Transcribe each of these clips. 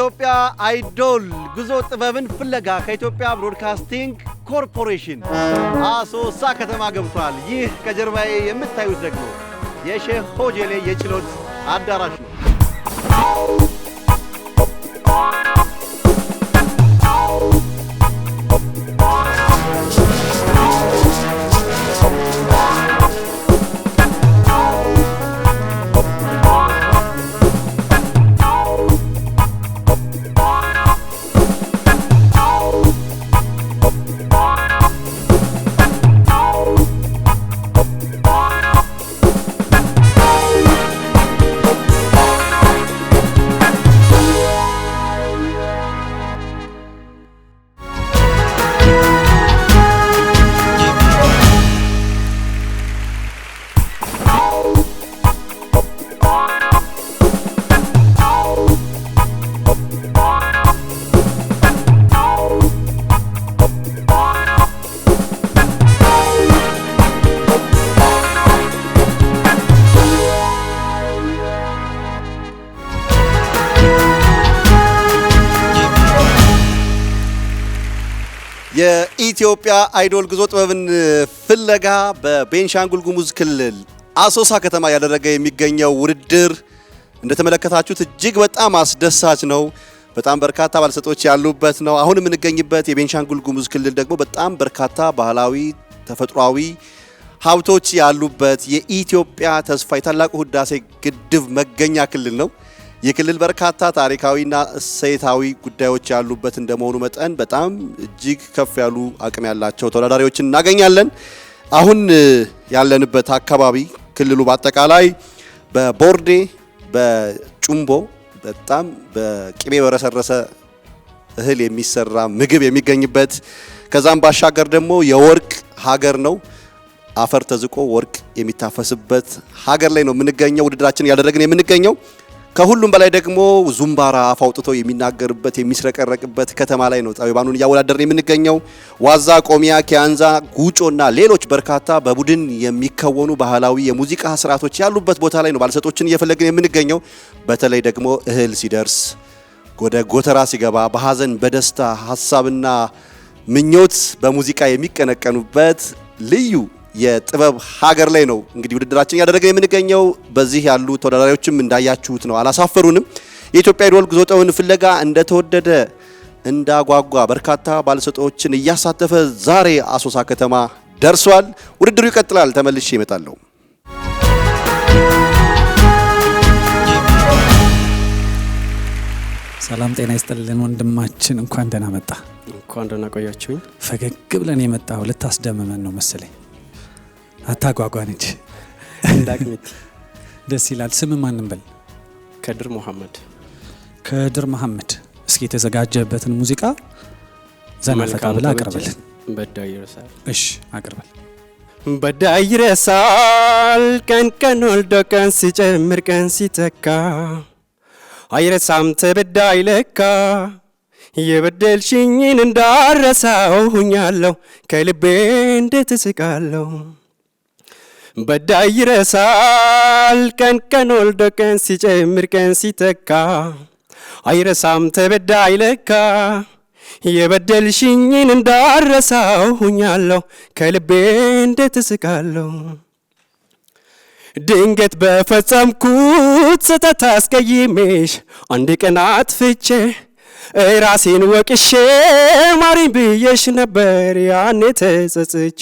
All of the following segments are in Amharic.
የኢትዮጵያ አይዶል ጉዞ ጥበብን ፍለጋ ከኢትዮጵያ ብሮድካስቲንግ ኮርፖሬሽን አሶሳ ከተማ ገብቷል። ይህ ከጀርባዬ የምታዩት ደግሞ የሼህ ሆጀሌ የችሎት አዳራሽ ነው። የኢትዮጵያ አይዶል ጉዞ ጥበብን ፍለጋ በቤንሻንጉል ጉሙዝ ክልል አሶሳ ከተማ ያደረገ የሚገኘው ውድድር እንደተመለከታችሁት እጅግ በጣም አስደሳች ነው። በጣም በርካታ ባለሰጦች ያሉበት ነው። አሁን የምንገኝበት የቤንሻንጉል ጉሙዝ ክልል ደግሞ በጣም በርካታ ባህላዊ ተፈጥሯዊ ሀብቶች ያሉበት የኢትዮጵያ ተስፋ የታላቁ ህዳሴ ግድብ መገኛ ክልል ነው። የክልል በርካታ ታሪካዊና እሴታዊ ጉዳዮች ያሉበት እንደመሆኑ መጠን በጣም እጅግ ከፍ ያሉ አቅም ያላቸው ተወዳዳሪዎችን እናገኛለን። አሁን ያለንበት አካባቢ ክልሉ በአጠቃላይ በቦርዴ በጩምቦ በጣም በቅቤ በረሰረሰ እህል የሚሰራ ምግብ የሚገኝበት ከዛም ባሻገር ደግሞ የወርቅ ሀገር ነው። አፈር ተዝቆ ወርቅ የሚታፈስበት ሀገር ላይ ነው የምንገኘው። ውድድራችን ያደረግን የምንገኘው ከሁሉም በላይ ደግሞ ዙምባራ አፍ አውጥቶ የሚናገርበት የሚስረቀረቅበት ከተማ ላይ ነው ጠቢባኑን እያወዳደርን የምንገኘው። ዋዛ፣ ቆሚያ፣ ኪያንዛ፣ ጉጮና ሌሎች በርካታ በቡድን የሚከወኑ ባህላዊ የሙዚቃ ስርዓቶች ያሉበት ቦታ ላይ ነው ባለሰጦችን እየፈለግን የምንገኘው። በተለይ ደግሞ እህል ሲደርስ ወደ ጎተራ ሲገባ በሀዘን በደስታ ሀሳብና ምኞት በሙዚቃ የሚቀነቀኑበት ልዩ የጥበብ ሀገር ላይ ነው እንግዲህ ውድድራችን ያደረገ የምንገኘው። በዚህ ያሉ ተወዳዳሪዎችም እንዳያችሁት ነው፣ አላሳፈሩንም። የኢትዮጵያ አይዶል ጉዞ ጥበብን ፍለጋ እንደተወደደ እንዳጓጓ በርካታ ባለሰጦችን እያሳተፈ ዛሬ አሶሳ ከተማ ደርሷል። ውድድሩ ይቀጥላል። ተመልሼ እመጣለሁ። ሰላም ጤና ይስጥልን ወንድማችን፣ እንኳን ደህና መጣ። እንኳን ደህና ቆያችሁኝ። ፈገግ ብለን የመጣው ልታስደምመን ነው መሰለኝ። አታጓጓን እንጂ እንዳቅሚት ደስ ይላል። ስም ማንን በል? ከድር መሐመድ። ከድር መሐመድ፣ እስኪ የተዘጋጀበትን ሙዚቃ ዘና ፈታ ብላ አቅርበልን። በዳይ ይረሳል። እሺ አቅርበል። በዳይ ይረሳል ቀን ቀን ወልዶ ቀን ሲጨምር ቀን ሲተካ አይረሳም ተበዳይ ለካ የበደልሽኝን እንዳረሳው ሁኛለሁ ከልቤ እንዴት እስቃለሁ። በዳይ ይረሳል ቀን ቀን ወልዶ ቀን ሲጨምር ቀን ሲተካ አይረሳም ተበዳይ ለካ የበደልሽኝን እንዳረሳው ሁኛለሁ ከልቤ እንዴት እስቃለሁ። ድንገት በፈጸምኩት ስህተት አስቀይሜሽ አንድ ቀን አጥፍቼ ራሴን ወቅሼ ማሪኝ ብዬሽ ነበር ያኔ ተጸጽቼ።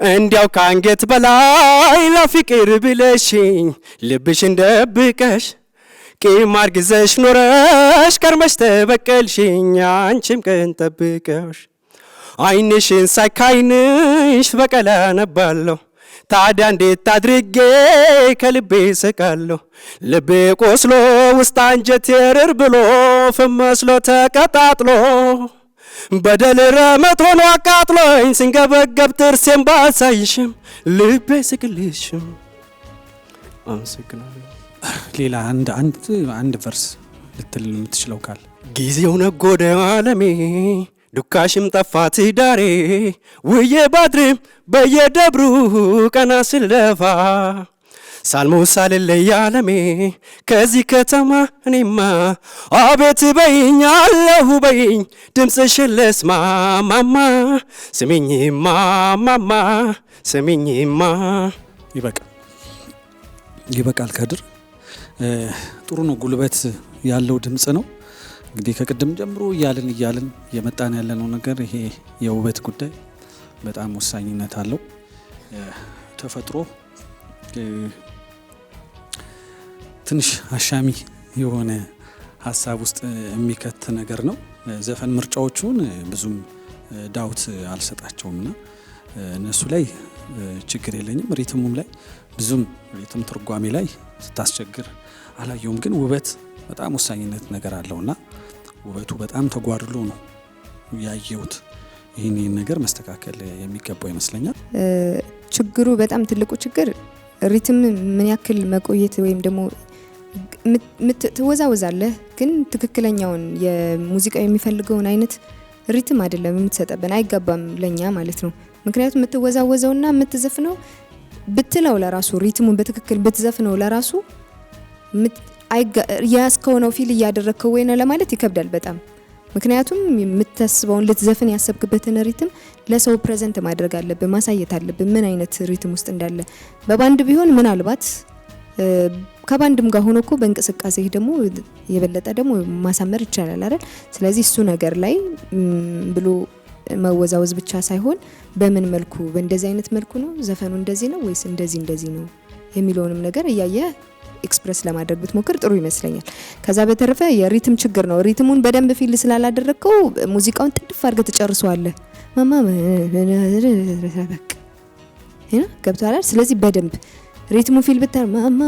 እንዲያው ካንገት በላይ ለፍቅር ብለሽኝ ልብሽን ደብቀሽ ቂም አርግዘሽ ኖረሽ ከርመሽ ተበቀልሽኝ አንቺም ቀን ጠብቀሽ። አይንሽን ሳይካይንሽ በቀላ ነባለሁ ታዲያ እንዴት አድርጌ ከልቤ ስቃለሁ። ልቤ ቆስሎ ውስጥ አንጀቴ ርር ብሎ ፍም መስሎ ተቀጣጥሎ በደል ረመት ሆኖ አቃጥሎኝ ስንገበገብ ጥርሴን ባሳይሽም ልቤ ስቅልሽም። አመሰግናለሁ። ሌላ አንድ ቨርስ ልትል የምትችለው ካለ? ጊዜው ነጎደ ዓለሜ ዱካሽም ጠፋ ትዳሬ ውዬ ባድርም በየደብሩ ቀና ስለፋ ሳልሞት ሳልለይ ዓለሜ ከዚህ ከተማ እኔማ አቤት በይኝ አለሁ በይኝ ድምፅሽን ልስማ ማማ ስሚኝማ ማማ ስሚኝማ። ይበቃል ከድር ጥሩ ነው። ጉልበት ያለው ድምጽ ነው። እንግዲህ ከቅድም ጀምሮ እያልን የመጣን ያለነው ነገር ይሄ የውበት ጉዳይ በጣም ወሳኝነት አለው። ተፈጥሮ ትንሽ አሻሚ የሆነ ሀሳብ ውስጥ የሚከት ነገር ነው። ዘፈን ምርጫዎቹን ብዙም ዳውት አልሰጣቸውምና እነሱ ላይ ችግር የለኝም። ሪትሙም ላይ ብዙም ሪትም ትርጓሜ ላይ ስታስቸግር አላየውም። ግን ውበት በጣም ወሳኝነት ነገር አለውና ውበቱ በጣም ተጓድሎ ነው ያየሁት። ይህን ነገር መስተካከል የሚገባው ይመስለኛል። ችግሩ በጣም ትልቁ ችግር ሪትም ምን ያክል መቆየት ወይም ደግሞ ትወዛወዛለህ ግን ትክክለኛውን የሙዚቃው የሚፈልገውን አይነት ሪትም አይደለም የምትሰጠብን፣ አይገባም ለኛ ማለት ነው። ምክንያቱም የምትወዛወዘውና የምትዘፍነው ብትለው ለራሱ ሪትሙን በትክክል ብትዘፍነው ለራሱ ያስከው ነው ፊል እያደረከው ወይ ነው ለማለት ይከብዳል በጣም። ምክንያቱም የምታስበውን ልትዘፍን ያሰብክበትን ሪትም ለሰው ፕሬዘንት ማድረግ አለብህ፣ ማሳየት አለብህ ምን አይነት ሪትም ውስጥ እንዳለ። በባንድ ቢሆን ምናልባት ከባንድም ጋር ሆኖ እኮ በእንቅስቃሴ ደግሞ የበለጠ ደግሞ ማሳመር ይቻላል አይደል? ስለዚህ እሱ ነገር ላይ ብሎ መወዛወዝ ብቻ ሳይሆን በምን መልኩ በእንደዚህ አይነት መልኩ ነው ዘፈኑ እንደዚህ ነው ወይስ እንደዚህ ነው የሚለውንም ነገር እያየ ኤክስፕረስ ለማድረግ ብትሞክር ጥሩ ይመስለኛል። ከዛ በተረፈ የሪትም ችግር ነው። ሪትሙን በደንብ ፊል ስላላደረግከው ሙዚቃውን ጥድፍ አድርገህ ትጨርሰዋለህ። ማማ ገብቶሃል? ስለዚህ በደንብ ሪትሙን ፊል ብታር ማማ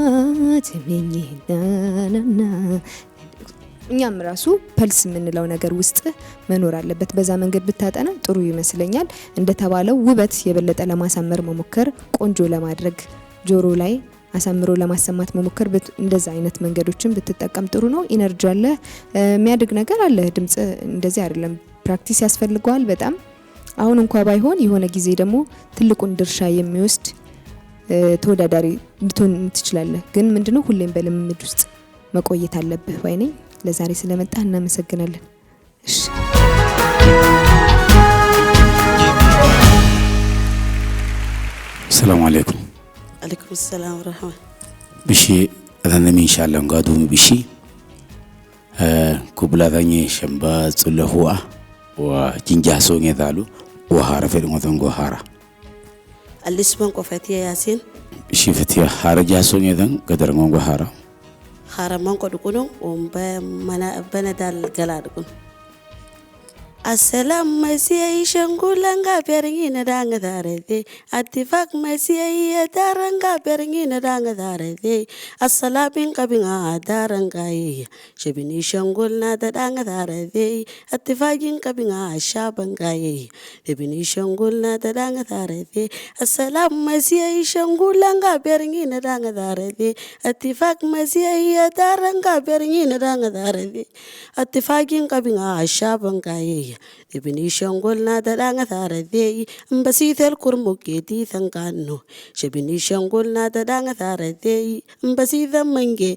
ተመኝና እኛም ራሱ ፐልስ የምንለው ነገር ውስጥ መኖር አለበት። በዛ መንገድ ብታጠና ጥሩ ይመስለኛል። እንደተባለው ውበት የበለጠ ለማሳመር መሞከር፣ ቆንጆ ለማድረግ ጆሮ ላይ አሳምሮ ለማሰማት መሞከር፣ እንደዛ አይነት መንገዶችን ብትጠቀም ጥሩ ነው። ኢነርጂ አለ፣ የሚያድግ ነገር አለ። ድምጽ እንደዚህ አይደለም፣ ፕራክቲስ ያስፈልገዋል በጣም። አሁን እንኳን ባይሆን የሆነ ጊዜ ደግሞ ትልቁን ድርሻ የሚወስድ ተወዳዳሪ ልትሆን ትችላለህ። ግን ምንድነው ሁሌም በልምምድ ውስጥ መቆየት አለብህ ባይ ነኝ። ለዛሬ ስለመጣ እናመሰግናለን። እሺ ሰላም አለይኩም። አለይኩም ሰላም ወራህመት ብሺ አተነሚ ኢንሻአላህ ጋዱም ብሺ ኩብላታኝ ሸምባ ጽለሁአ ወጂንጃሶ ኘታሉ ወሃራ ፈድሞተን ጎሃራ አልስማን ቆፈቲያ ያሲን ብሺ ፈቲያ ሃረጃሶ ኘተን ገደረን ጎሃራ ሃራማን ቆድቁኑ በነዳል ገላድቁን Assalam masiyai shangulanga perngina danga darede attifaq masiyai daranga perngina danga darede assalabin kabinga daranga shebini shangulna danga darede attifaqin kabinga shabanga shebini shangulna danga darede assalam masiyai shangulanga perngina danga darede attifaq masiyai daranga perngina danga darede attifaqin kabinga shabanga ibni shangol na dadanga tharade mbasithel kurmuketi thankano shibni shangol na dadanga tharade mbasitha mange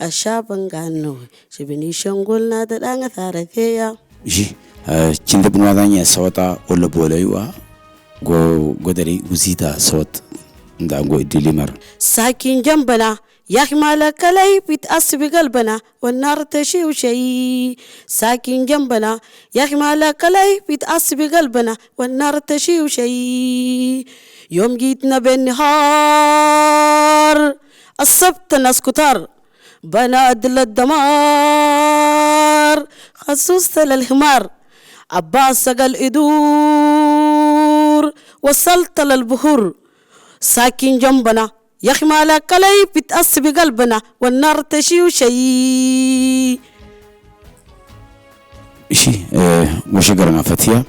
ashabangano shibni shangol na dadanga tharade ya ji chindabunwadanya sawata olobolayiwa godari uzita sawat ndango dilimar sakin jambala يحمل كلي بتأسب قلبنا والنار تشيو شيء ساكن جنبنا يحمل كلي بتأسب قلبنا والنار تشيو شيء يوم جيتنا بالنهار السبت ناس كتار بنا أدل الدمار خصوص للحمار عباس سقل إدور وصلت للبحور ساكن جنبنا يخمال كلي بتأسب قلبنا والنار تشيو شيء شي وشجرنا فتيا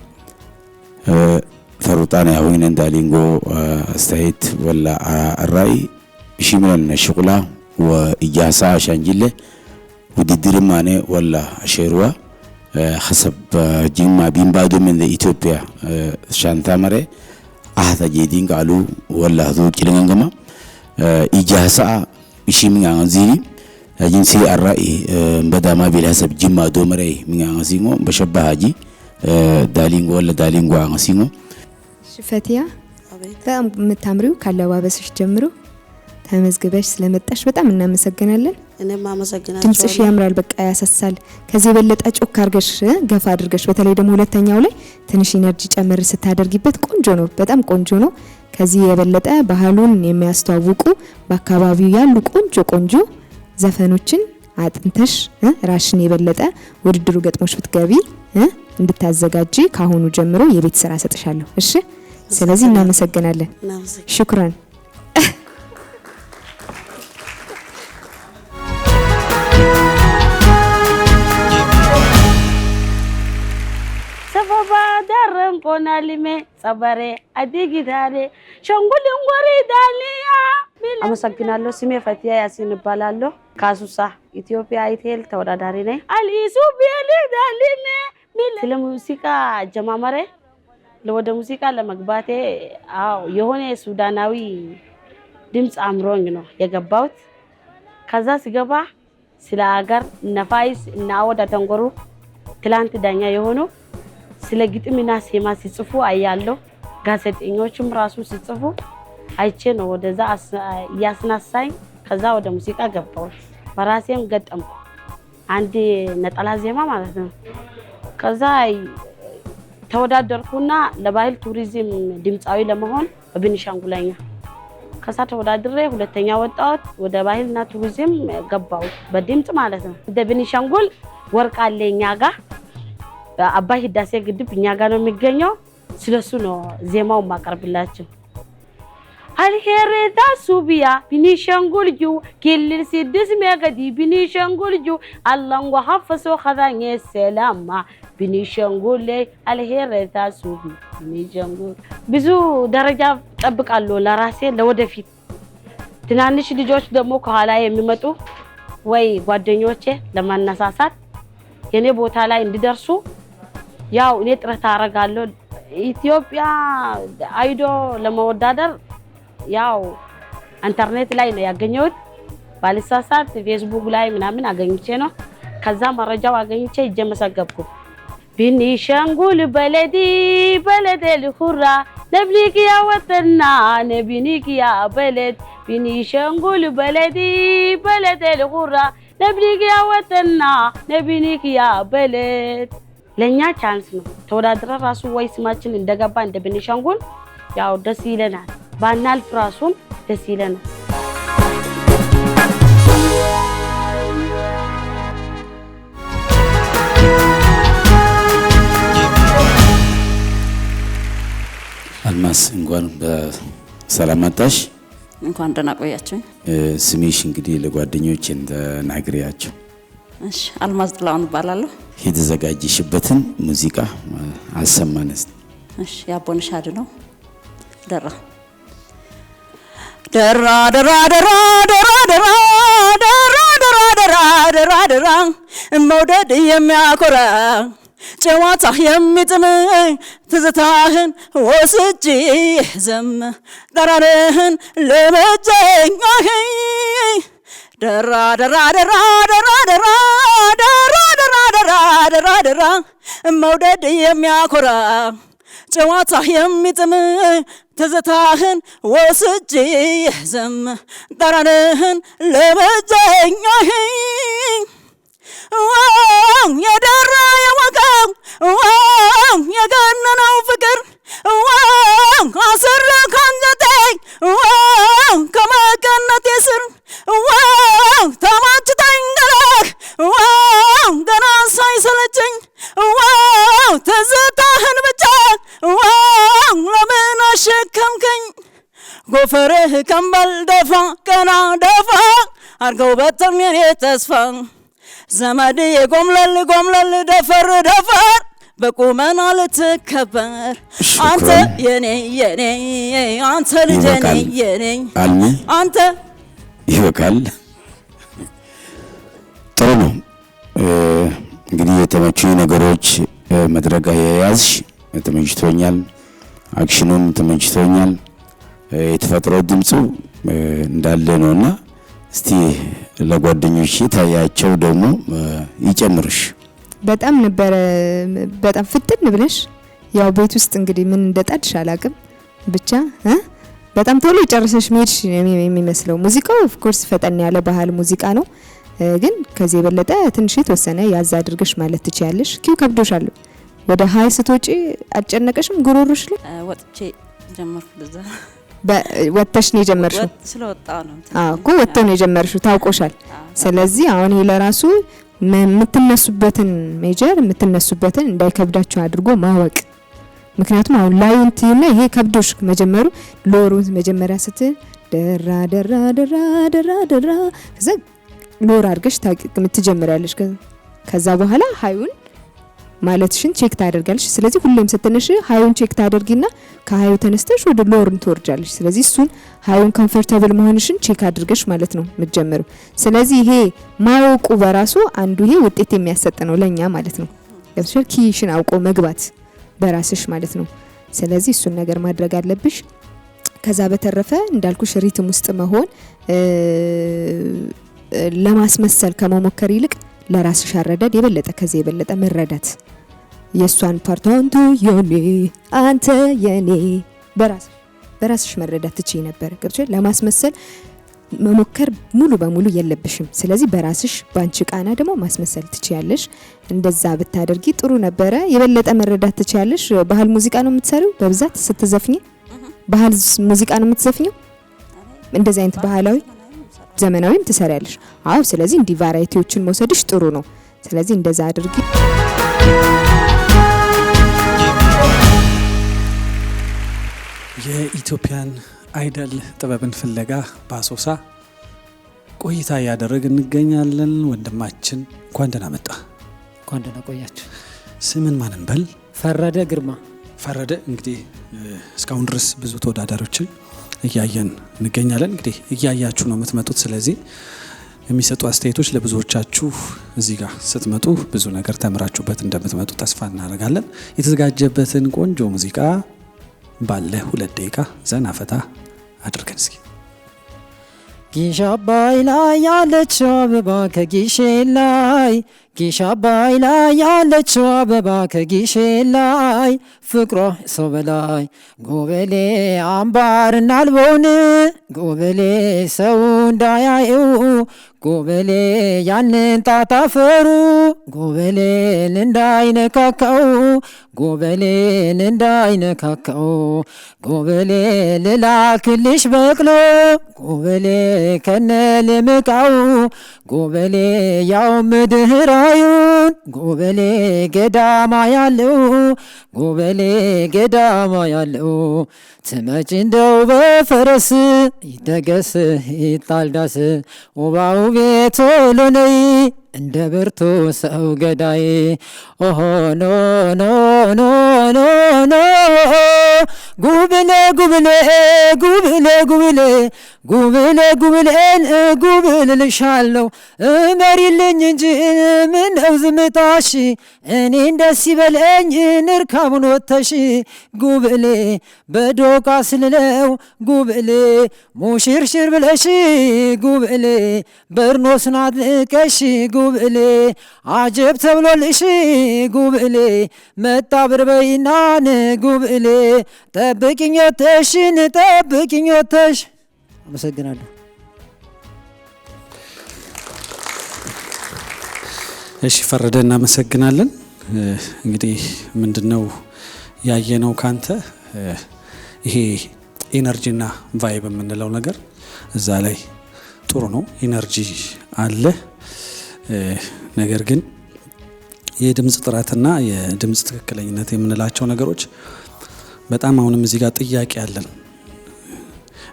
ثروتانا وين اندالينغو استهيت ولا الرأي شي من الشغلة وإجازة شانجلة ودير ماني ولا شيروا حسب جيما بين بعض من إثيوبيا شانتامرة هذا جديد قالوا ولا هذو كلنا ኢጃሳ ኢሺም አንዚኒ አጂንሲ አራኢ በዳማ ቢላሰብ ጅማ ዶመራይ ሚንጋሲንጎ በሸባሃጂ ዳሊንጎ ወለ ዳሊንጎ አንሲንጎ ፈቲያ በጣም የምታምሪው ካለባበስሽ ጀምሮ ተመዝግበሽ ስለመጣሽ በጣም እናመሰግናለን። እኔም አመሰግናለሁ። ድምጽሽ ያምራል፣ በቃ ያሰሳል። ከዚህ የበለጠ ጮክ አድርገሽ ገፋ አድርገሽ በተለይ ደግሞ ሁለተኛው ላይ ትንሽ ኢነርጂ ጨመር ስታደርጊበት ቆንጆ ነው፣ በጣም ቆንጆ ነው። ከዚህ የበለጠ ባህሉን የሚያስተዋውቁ በአካባቢው ያሉ ቆንጆ ቆንጆ ዘፈኖችን አጥንተሽ ራሽን የበለጠ ውድድሩ ገጥሞሽ ብትገቢ እንድታዘጋጂ ካሁኑ ጀምሮ የቤት ስራ ሰጥሻለሁ። እሺ፣ ስለዚህ እናመሰግናለን። ሽኩራን። ሰበባ ዳረን ቆናሊሜ ጸበሬ አዲጊዳሬ ሸንጉልን ወሪ ዳሊያ አመሰግናለሁ። ስሜ ፈቲያ ያሲን እባላለሁ። ካሱሳ ኢትዮጵያ አይቴል ተወዳዳሪ ነኝ። አሊሱ ቢሊ ዳሊሜ ስለ ሙዚቃ ጀማመሬ ወደ ሙዚቃ ለመግባቴ የሆነ ሱዳናዊ ድምጽ አምሮኝ ነው የገባሁት። ከዛ ሲገባ ስለ ሀገር ነፋይስ እና ወደ ተንጎሩ ትላንት ዳኛ የሆኑ ስለ ግጥምና ዜማ ሲጽፉ አያለሁ። ጋዜጠኞችም ራሱ ሲጽፉ አይቼ ነው ወደዛ ያስናሳኝ። ከዛ ወደ ሙዚቃ ገባሁት። በራሴም ገጠምኩ አንድ ነጠላ ዜማ ማለት ነው። ከዛ ተወዳደርኩና ለባህል ቱሪዝም ድምጻዊ ለመሆን በቤኒሻንጉልኛ ከዛ ተወዳድሬ ሁለተኛ ወጣሁት። ወደ ባህልና ቱሪዝም ገባሁ በድምጽ ማለት ነው። ወደ ቤኒሻንጉል ወርቅ አለኛ ጋር አባይ ህዳሴ ግድብ እኛ ጋር ነው የሚገኘው። ስለሱ ነው ዜማው ማቀርብላችሁ። አልሄሬታ ሱቢያ ቤኒሻንጉልጁ ክልል 6 ሜጋዲ ቤኒሻንጉልጁ አላንጓ ሀፈሶ ኸዳኘ ሰላማ ቤኒሻንጉል አልሄሬታ ሱቢ ቤኒሻንጉል ብዙ ደረጃ ጠብቃለሁ ለራሴ ለወደፊት። ትናንሽ ልጆች ደግሞ ከኋላ የሚመጡ ወይ ጓደኞቼ ለማነሳሳት የኔ ቦታ ላይ እንዲደርሱ ያው እኔ ጥረት አደርጋለሁ። ኢትዮጵያ አይዶ ለመወዳደር ያው ኢንተርኔት ላይ ነው ያገኘሁት። ባልሳሳት ፌስቡክ ላይ ምናምን አገኝቼ ነው። ከዛ መረጃው አገኝቼ እጀመሰገብኩ። ቤኒሻንጉል በለዲ በለደል ሁራ ነብሊክ ያ ወተና ነብኒክ ያ በለድ ቤኒሻንጉል በለዲ በለደል ሁራ ነብሊክ ያ ወተና ነብኒክ ያ በለድ ለኛ ቻንስ ነው። ተወዳድረ ራሱ ወይ ስማችን እንደገባ እንደ ቤኒሻንጉል ያው ደስ ይለናል። ባናልፍ ራሱም ደስ ይለናል። አልማዝ እንኳን በሰላም መጣሽ። እንኳን ደህና ቆያችሁኝ። ስሜሽ እንግዲህ ለጓደኞች እንደናግሪያቸው። እሺ፣ አልማዝ ጥላውን እባላለሁ። የተዘጋጀሽበትን ሙዚቃ አሰማነስ። እሺ፣ ያቦንሽ አድነው ደራ ደራ ደራ ደራ ደራ ደራ ደራ ደራ ደራ ደራ መውደድ የሚያኮራ ጨዋታ የሚጥም ትዝታህን ወስጄ ዘም ጠራርህን ለመጀኝ ደራ ደራ ደራ ደራ ደራ ደራ ደራ ደራ ደራ ደራ መውደድ የሚያኮራ ጨዋታ የሚጥም ትዝታህን ወስጄ ዘም ጠራርህን ለመጀኝ የደራ የወጋው የገነነው ፍቅር አስረ ካንጀቴ ከመቀነቴ ስር ተማችተኝ ገላህ ገና ሳይሰለቸኝ ትዝታህን ብቻ ለምን አሸከምከኝ? ጎፈርህ ከንበል ደፋ ቀና ደፋ አርገው በተም የኔ ተስፋ ዘመድ የጎምለል ጎምለል ደፈር ደፈር በቁመና ልትከበር አንተ የኔ የኔ አንተ ልጅ የኔ የኔ አንተ ይበቃል። ጥሩ ነው። እንግዲህ የተመቹኝ ነገሮች መድረጋ የያዝሽ ተመችቶኛል። አክሽኑን ተመችቶኛል። የተፈጥሮ ድምፁ እንዳለ ነውና እስቲ ለጓደኞቼ ታያቸው ደግሞ ይጨምርሽ። በጣም ነበረ በጣም ፍትን ብለሽ ያው ቤት ውስጥ እንግዲህ ምን እንደጣድሽ አላቅም ብቻ በጣም ቶሎ ጨርሰሽ መሄድሽ የሚመስለው ሙዚቃው ኦፍ ኮርስ ፈጠን ያለ ባህል ሙዚቃ ነው ግን ከዚህ የበለጠ ትንሽ የተወሰነ ያዝ አድርገሽ ማለት ትችያለሽ ኪው ከብዶሻል ወደ ሃይ ስትወጪ አጨነቀሽም ጉሮሮሽ ላይ ወጥቼ ጀመርኩ ለዛ ወጥተሽ ነው የጀመርሽው ስለወጣው ነው እኮ ወጥተው ነው የጀመርሽው ታውቆሻል ስለዚህ አሁን ለራሱ የምትነሱበትን ሜጀር የምትነሱበትን እንዳይከብዳችሁ አድርጎ ማወቅ ምክንያቱም አሁን ላይንቲና ይሄ ከብዶሽ መጀመሩ ሎሩ መጀመሪያ ስትል ደራ ደራ ደራ ደራ ደራ ከዛ ሎር አድርገሽ ትጀምሪያለሽ ከዛ በኋላ ሃዩን ማለትሽን ቼክ ታደርጋለሽ ስለዚህ ሁሌም ስትነሽ ሃዩን ቼክ ታደርጊና ከሃዩ ተነስተሽ ወደ ሎርን ትወርጃለሽ ስለዚህ እሱን ሃዩን ኮምፎርታብል መሆንሽን ቼክ አድርገሽ ማለት ነው የምትጀምሩ ስለዚህ ይሄ ማወቁ በራሱ አንዱ ይሄ ውጤት የሚያሰጥ ነው ለኛ ማለት ነው ለምሳሌ ኪሽን አውቆ መግባት በራስሽ ማለት ነው ስለዚህ እሱን ነገር ማድረግ አለብሽ ከዛ በተረፈ እንዳልኩሽ ሪትም ውስጥ መሆን ለማስመሰል ከመሞከር ይልቅ ለራስሽ አረዳድ የበለጠ ከዚህ የበለጠ መረዳት የሷን ፓርት አንተ የኔ በራስሽ መረዳት ትችይ ነበር ገብቶሽ ለማስመሰል መሞከር ሙሉ በሙሉ የለብሽም ስለዚህ በራስሽ ባንቺ ቃና ደግሞ ማስመሰል ትችያለሽ እንደዛ ብታደርጊ ጥሩ ነበረ የበለጠ መረዳት ትችያለሽ ባህል ሙዚቃ ነው የምትሰሪው በብዛት ስትዘፍኝ ባህል ሙዚቃ ነው የምትዘፍኚው እንደዚህ አይነት ባህላዊ ዘመናዊም ትሰሪያለሽ አው ስለዚህ እንዲ ቫራይቲዎችን መውሰድሽ ጥሩ ነው ስለዚህ እንደዛ አድርጊ የኢትዮጵያን አይደል ጥበብን ፍለጋ በአሶሳ ቆይታ ያደረግን እንገኛለን ወንድማችን እንኳን ደህና መጣ እንኳን ደህና ቆያችሁ ስምን ማንን በል ፈረደ ግርማ ፈረደ እንግዲህ እስካሁን ድረስ ብዙ ተወዳዳሪዎችን እያየን እንገኛለን እንግዲህ እያያችሁ ነው የምትመጡት ስለዚህ የሚሰጡ አስተያየቶች ለብዙዎቻችሁ እዚህ ጋር ስትመጡ ብዙ ነገር ተምራችሁበት እንደምትመጡ ተስፋ እናደርጋለን የተዘጋጀበትን ቆንጆ ሙዚቃ ባለ 2 ደቂቃ ዘና ፈታ አድርገን እስኪ ጊሽ አባይ ላይ ያለችው አበባ ከጊሼ ላይ ጊሽ አባይ ላይ ያለችው አበባ ከጊሼ ላይ ፍቅሯ ሰው በላይ ጎበሌ አምባርና አልቦን ጎበሌ ሰው እንዳያየው ጎበሌ ያንን ጣጣፈሩ ጎበሌን እንዳይነካካው ጎበሌን እንዳይነካካው ጎበሌ ልላክልሽ በቅሎ ጎበሌ ከነ ልምቃው ጎበሌ ያው ምድህራዩን ጎበሌ ገዳማ ያለው ጎበሌ ገዳማ ያለው ትመጭ እንደው በፈረስ ይደገስ ይጣልዳስ ወባው ቤቶ ሎነይ እንደ ብርቱ ሰው ገዳይ ኦሆ ኖ ኖ ኖ ኖ ኖ ጉብሌ ጉብሌ ጉብሌ ጉብሌ ጉብሌ ጉብሌን ጉብል ልሻለው እመሪልኝ እንጂ ምን ነው ዝምታሽ እኔን ደስ ይበለኝ ንርካቡን ወተሽ ጉብሌ በዶቃ ስልለው ጉብሌ ሙሽርሽር ብለሽ ጉብሌ በርኖስን አድቀሽ ጉብሌ አጀብ ተብሎልሽ ጉብሌ መጣ ብርበይናን ጉብሌ ጠብቅኞተሽን ጠብቅኞተሽ አመሰግናለሁ እሺ ፈረደ እናመሰግናለን እንግዲህ ምንድነው ያየነው ካንተ ይሄ ኢነርጂና ቫይብ የምንለው ነገር እዛ ላይ ጥሩ ነው ኢነርጂ አለ ነገር ግን የድምጽ ጥራትና የድምጽ ትክክለኝነት የምንላቸው ነገሮች በጣም አሁንም እዚህ ጋር ጥያቄ አለን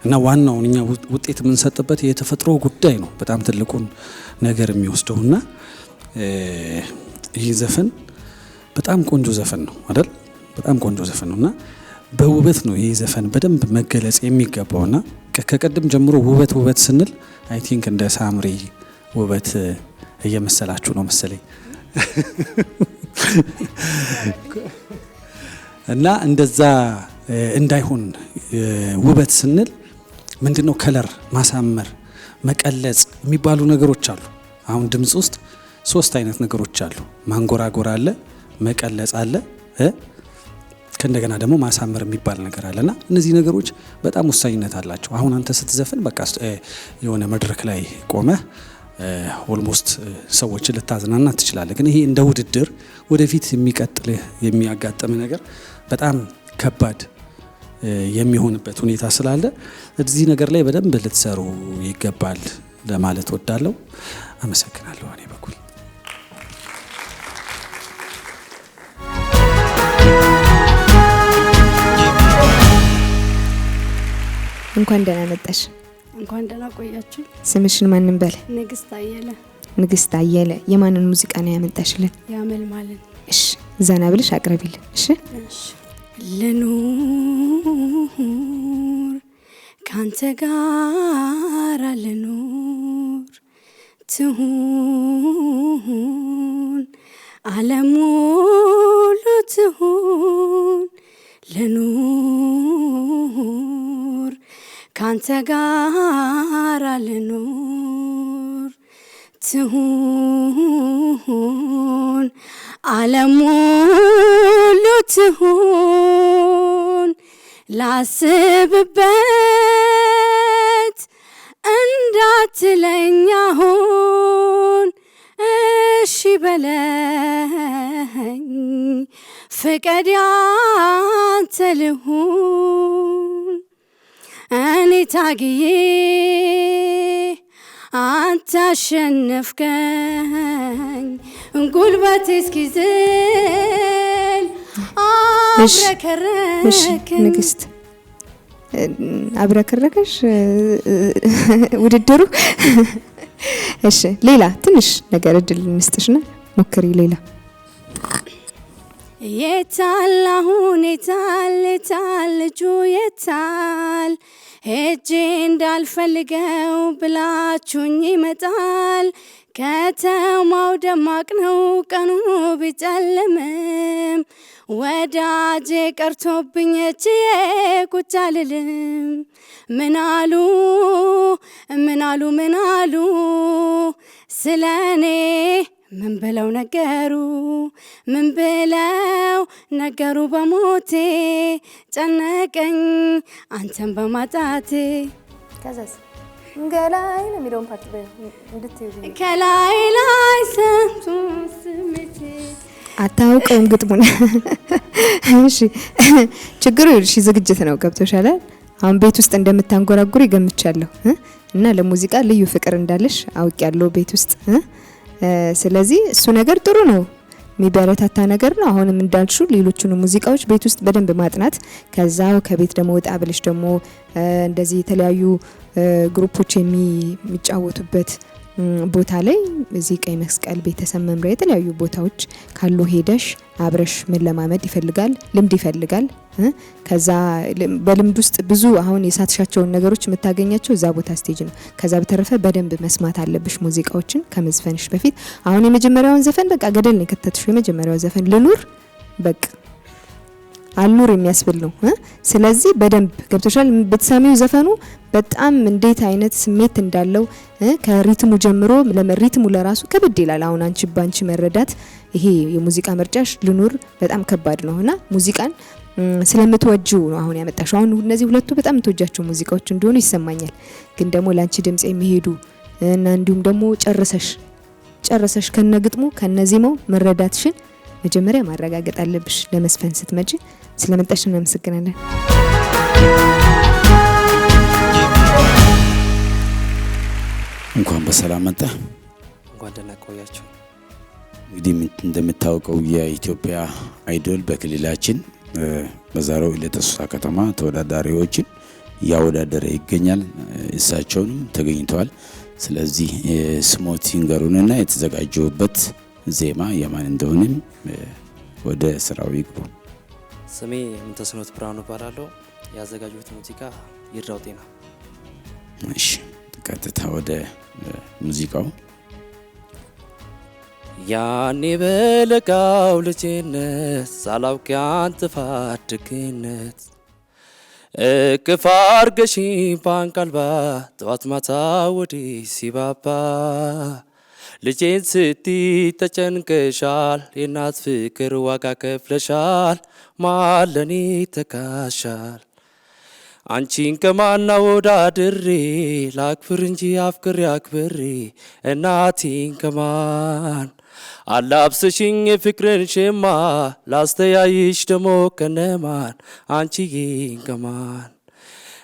እና ዋናው እኛ ውጤት የምንሰጥበት የተፈጥሮ ጉዳይ ነው በጣም ትልቁን ነገር የሚወስደውና ይህ ዘፈን በጣም ቆንጆ ዘፈን ነው አይደል በጣም ቆንጆ ዘፈን ነውና በውበት ነው ይህ ዘፈን በደንብ መገለጽ የሚገባውና ከቀደም ጀምሮ ውበት ስንል አይ ቲንክ እንደ ሳምሪ ውበት እየመሰላችሁ ነው መሰለኝ እና እንደዛ እንዳይሆን ውበት ስንል ምንድነው? ከለር ማሳመር፣ መቀለጽ የሚባሉ ነገሮች አሉ። አሁን ድምጽ ውስጥ 3 አይነት ነገሮች አሉ። ማንጎራጎር አለ፣ መቀለጽ አለ፣ ከእንደገና ደግሞ ማሳመር የሚባል ነገር አለና እነዚህ ነገሮች በጣም ወሳኝነት አላቸው። አሁን አንተ ስትዘፍን በቃ የሆነ መድረክ ላይ ቆመህ ኦልሞስት ሰዎችን ልታዝናና ትችላለህ። ግን ይሄ እንደ ውድድር ወደፊት የሚቀጥልህ የሚያጋጥም ነገር በጣም ከባድ የሚሆንበት ሁኔታ ስላለ እዚህ ነገር ላይ በደንብ ልትሰሩ ይገባል ለማለት ወዳለሁ። አመሰግናለሁ። እኔ በኩል እንኳን ደህና መጣሽ። እንኳን ደህና ቆያችሁ። ስምሽን ማንን በለ? ንግስት አየለ። ንግስት አየለ። የማንን ሙዚቃ ነው ያመጣሽልን? ያመልማልን። እሺ ዘና ብለሽ አቅርቢልን። እሺ ልኑር ካንተ ጋር ልኑር ትሁን ዓለም ሁሉ ትሁን ልኑር ካንተ ጋር ልኑር ትሁን ዓለም ሁሉ ትሁን ላስብበት እንዳትለኝ አሁን እሺ በለኝ ፍቀድ ያንተ ልሁን እኔ ታግዬ አንተ አሸነፍከኝ ጉልበቴ እስኪዝል አብረከረከኝ። ንግስት አብረከረከሽ ውድድሩ። እሺ ሌላ ትንሽ ነገር እድል እንስጥሽና ሞክሪ። ሌላ የታል አሁን የታል ልጁ የታል ሄጄ እንዳልፈልገው ብላችሁኝ ይመጣል። ከተማው ደማቅ ነው ቀኑ ቢጨልምም ወዳጄ ቀርቶብኝ እችዬ ቁጭ አልልም። ምናሉ ምናሉ ምናሉ ስለኔ ምን ብለው ነገሩ ምን ብለው ነገሩ በሞቴ ጨነቀኝ አንተን በማጣቴ። ከዛስ ገላይ ነው የሚለውን ፓርት እንድትይዙ ከላይ ላይ ሰምቱ ስሜቴ አታውቀውም ግጥሙን። እሺ ችግሩ እሺ ዝግጅት ነው ገብቶሻል። አሁን ቤት ውስጥ እንደምታንጎራጉሪ ገምቻለሁ እና ለሙዚቃ ልዩ ፍቅር እንዳለሽ አውቄያለሁ ቤት ውስጥ። ስለዚህ እሱ ነገር ጥሩ ነው፣ የሚበረታታ ነገር ነው። አሁንም እንዳልሹ ሌሎቹን ሙዚቃዎች ቤት ውስጥ በደንብ ማጥናት፣ ከዛው ከቤት ደግሞ ወጣ ብለሽ ደግሞ እንደዚህ የተለያዩ ግሩፖች የሚጫወቱበት ቦታ ላይ እዚህ ቀይ መስቀል ቤተሰብ መምሪያ የተለያዩ ቦታዎች ካሉ ሄደሽ አብረሽ መለማመድ ይፈልጋል፣ ልምድ ይፈልጋል። ከዛ በልምድ ውስጥ ብዙ አሁን የሳትሻቸውን ነገሮች የምታገኛቸው እዛ ቦታ ስቴጅ ነው። ከዛ በተረፈ በደንብ መስማት አለብሽ ሙዚቃዎችን ከመዝፈንሽ በፊት። አሁን የመጀመሪያውን ዘፈን በቃ ገደል ነው የከተትሽው። የመጀመሪያው ዘፈን ልኑር በቃ አልኑር የሚያስብል ነው። ስለዚህ በደንብ ገብቶሻል። ብትሰሚው ዘፈኑ በጣም እንዴት አይነት ስሜት እንዳለው ከሪትሙ ጀምሮ ሪትሙ ለራሱ ከበድ ይላል። አሁን አንቺ ባንቺ መረዳት ይሄ የሙዚቃ ምርጫሽ ልኑር በጣም ከባድ ነውና ሙዚቃን ስለምትወጂው ነው አሁን ያመጣሽው። አሁን እነዚህ ሁለቱ በጣም ተወጃቸው ሙዚቃዎች እንደሆኑ ይሰማኛል። ግን ደግሞ ላንቺ ድምጽ የሚሄዱ እና እንዲሁም ደግሞ ጨርሰሽ ከነግጥሙ ከነዚህመው መረዳትሽን መጀመሪያ ማረጋገጥ አለብሽ ለመስፈን ስትመጪ። ስለመጣሽ እናመሰግናለን። እንኳን በሰላም መጣ። እንኳን ደህና ቆያችሁ። እንግዲህ እንደምታውቀው የኢትዮጵያ አይዶል በክልላችን በዛሬው ዕለት አሶሳ ከተማ ተወዳዳሪዎችን እያወዳደረ ይገኛል። እሳቸውንም ተገኝተዋል። ስለዚህ ስሞት ይንገሩንና የተዘጋጀውበት ዜማ የማን እንደሆነም ወደ ስራው ይግቡ። ስሜ ምንተስኖት ብርሃኑ እባላለሁ። ያዘጋጁት ሙዚቃ ይርዳው ጤና። እሺ ቀጥታ ወደ ሙዚቃው። ያኔ በለጋው ልጅነት ሳላውቅ ያንተ ፋድግነት እቅፍ አርገሽኝ ባንቀልባ ጠዋት ማታ ወዲህ ሲባባ ልጄን ስቲ ተጨንቀሻል የእናት ፍቅር ዋጋ ከፍለሻል ማለኔ ተካሻል አንቺን ከማና ወዳድሬ ላክብር እንጂ አፍቅሬ አክብሬ እናቴን ከማን አላብስሽኝ የፍቅርን ሸማ ላስተያይሽ ደሞ ከነማን አንቺዬን ከማን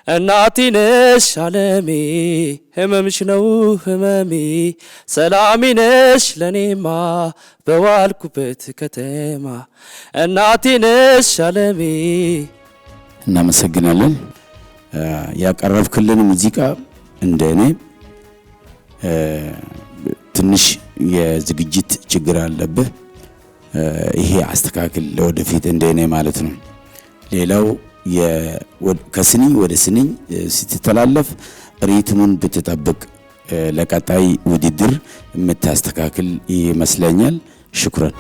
እናቴ ነሽ አለሜ ህመምሽ ነው ህመሜ ሰላሜ ነሽ ለኔማ በዋልኩበት ከተማ እናቴ ነሽ አለሜ። እናመሰግናለን። ያቀረብክልን ሙዚቃ እንደኔ ትንሽ የዝግጅት ችግር አለብህ። ይሄ አስተካክል ለወደፊት እንደኔ ማለት ነው። ሌላው ከስንኝ ወደ ስንኝ ስትተላለፍ ሪትሙን ብትጠብቅ ለቀጣይ ውድድር የምታስተካክል ይመስለኛል። ሽኩራን።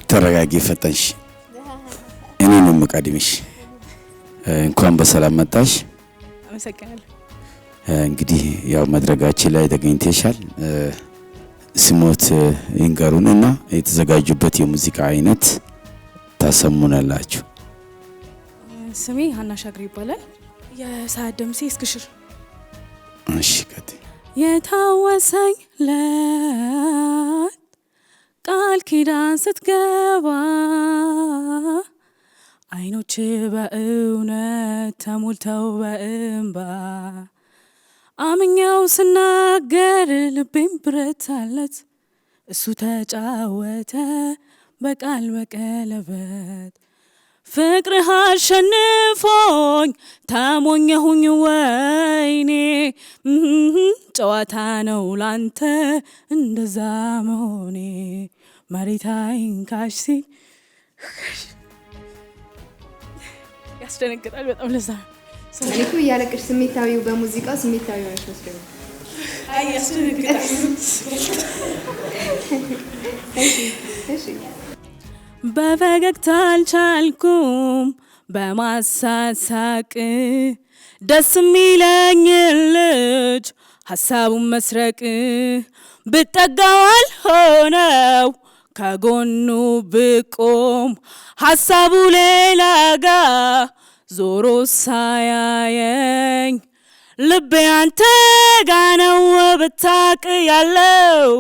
ተረጋጊ፣ ፈጠንሽ። እኔ ነው የምቀድምሽ። እንኳን በሰላም መጣሽ። አመሰግናለሁ። እንግዲህ ያው መድረጋችን ላይ ተገኝተሻል። ስሞት ይንገሩንና የተዘጋጁበት የሙዚቃ አይነት ታሰሙናላችሁ። ስሜ ሀና ሻግሬ ይባላል። የሰዓት ደምሴ እስክሽር። እሺ ከት የታወሰኝ ለት ቃል ኪዳን ስትገባ አይኖች በእውነት ተሞልተው በእንባ አምኛው ስናገር ልቤም ብረት አለት እሱ ተጫወተ በቃል በቀለበት ፍቅርህ አሸንፎኝ ተሞኘሁኝ ወይኔ ጨዋታ ነው ላንተ እንደዛ መሆኔ መሬት አይንካሽ ሲል ያስደነግጣል በጣም ለዛ እኔ እኮ እያለቅሽ ስሜታዊው በሙዚቃው ስሜታዊ ሆነሽ መስሎኝ። አይ ያስደነግጣል። እሺ በፈገግታ አልቻልኩም በማሳሳቅ ደስ የሚለኝ ልጅ ሀሳቡን መስረቅ ብጠጋው አልሆነው ከጎኑ ብቆም ሀሳቡ ሌላ ጋ ዞሮ ሳያየኝ ልቤ አንተ ጋ ነው ብታቅ ያለው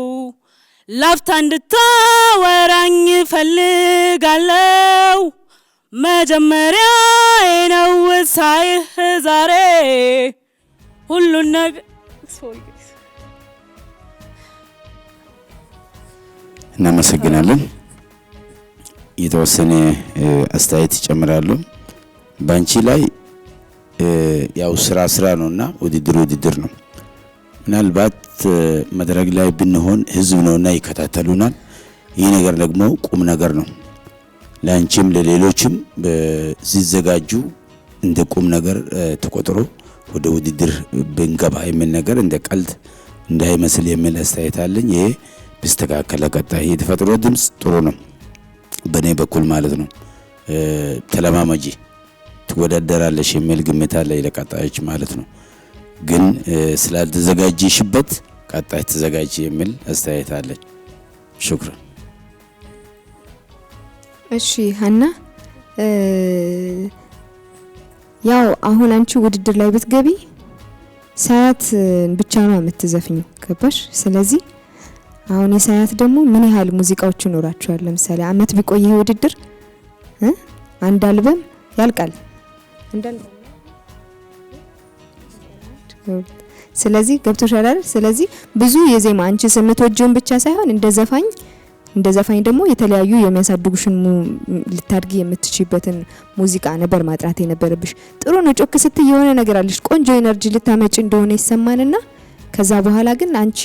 ላፍታ እንድታወራኝ ፈልጋለው መጀመሪያ ነው ሳይህ ዛሬ ሁሉን ነገር እናመሰግናለን። የተወሰነ አስተያየት ይጨምራሉ። ባንቺ ላይ ያው ስራ ነውና ውድድር ነው። ምናልባት መድረክ ላይ ብንሆን ህዝብ ነውና ይከታተሉናል። ይህ ነገር ደግሞ ቁም ነገር ነው። ለአንቺም ለሌሎችም ሲዘጋጁ እንደ ቁም ነገር ተቆጥሮ ወደ ውድድር ብንገባ የሚል ነገር እንደ ቀልድ እንዳይመስል የሚል አስተያየት አለኝ። ይሄ ብስተካከለ ቀጣይ የተፈጥሮ ድምጽ ጥሩ ነው በኔ በኩል ማለት ነው። ተለማመጂ ትወዳደራለሽ የሚል ግምት አለ ለቀጣዮች ማለት ነው። ግን ስላልተዘጋጀሽበት ቀጣይ ተዘጋጂ የሚል አስተያየት አለኝ። ሽኩራን። እሺ ሀና፣ ያው አሁን አንቺ ውድድር ላይ ብትገቢ ሰዓት ብቻ ነው የምትዘፍኙ ገባሽ? ስለዚህ አሁን የሰዓት ደግሞ ምን ያህል ሙዚቃዎች ይኖራቸዋል? ለምሳሌ አመት ቢቆይ ይሄ ውድድር አንድ አልበም ያልቃል እንዳል ስለዚህ ገብቶሻል አይደል? ስለዚህ ብዙ የዜማ አንቺ ስምትወጂውን ብቻ ሳይሆን እንደ ዘፋኝ ደግሞ የተለያዩ የሚያሳድጉሽን ልታድጊ የምትችይበትን ሙዚቃ ነበር ማጥራት የነበረብሽ። ጥሩ ነው። ጮክ ስትይ የሆነ ነገር አለሽ፣ ቆንጆ ኤነርጂ ልታመጪ እንደሆነ ይሰማንና ከዛ በኋላ ግን አንቺ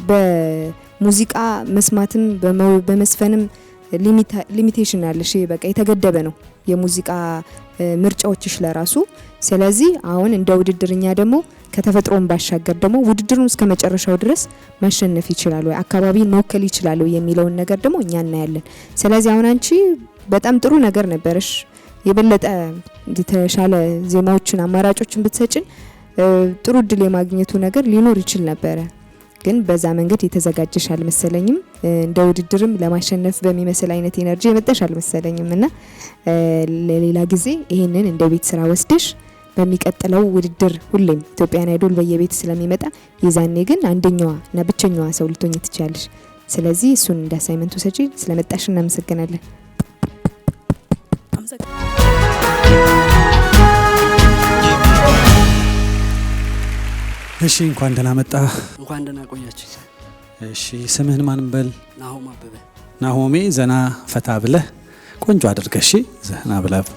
በሙዚቃ መስማትም በመስፈንም ሊሚቴሽን አለሽ። በቃ የተገደበ ነው የሙዚቃ ምርጫዎችሽ ለራሱ። ስለዚህ አሁን እንደ ውድድርኛ ደግሞ ከተፈጥሮን ባሻገር ደግሞ ውድድሩን እስከ መጨረሻው ድረስ ማሸነፍ ይችላል ወይ አካባቢን መወከል ይችላል ወይ የሚለውን ነገር ደግሞ እኛ እናያለን። ስለዚህ አሁን አንቺ በጣም ጥሩ ነገር ነበርሽ። የበለጠ የተሻለ ዜማዎችን አማራጮችን ብትሰጪን ጥሩ እድል የማግኘቱ ነገር ሊኖር ይችል ነበረ። ግን በዛ መንገድ የተዘጋጀሽ አልመሰለኝም። እንደ ውድድርም ለማሸነፍ በሚመስል አይነት ኤነርጂ የመጣሽ አልመሰለኝም እና ለሌላ ጊዜ ይሄንን እንደ ቤት ስራ ወስደሽ በሚቀጥለው ውድድር ሁሌም ኢትዮጵያን አይዶል በየቤት ስለሚመጣ የዛኔ ግን አንደኛዋ እና ብቸኛዋ ሰው ልትሆኚ ትችያለሽ። ስለዚህ እሱን እንደ አሳይመንት ወሰጂ። ስለመጣሽ እናመሰግናለን። እሺ እንኳን ደህና መጣ። እንኳን ደህና ቆያችሁ። እሺ ስምህን ማን በል? ናሆም አበበ። ናሆሜ ዘና ፈታ ብለህ ቆንጆ አድርገህ እሺ ዘና ብለህ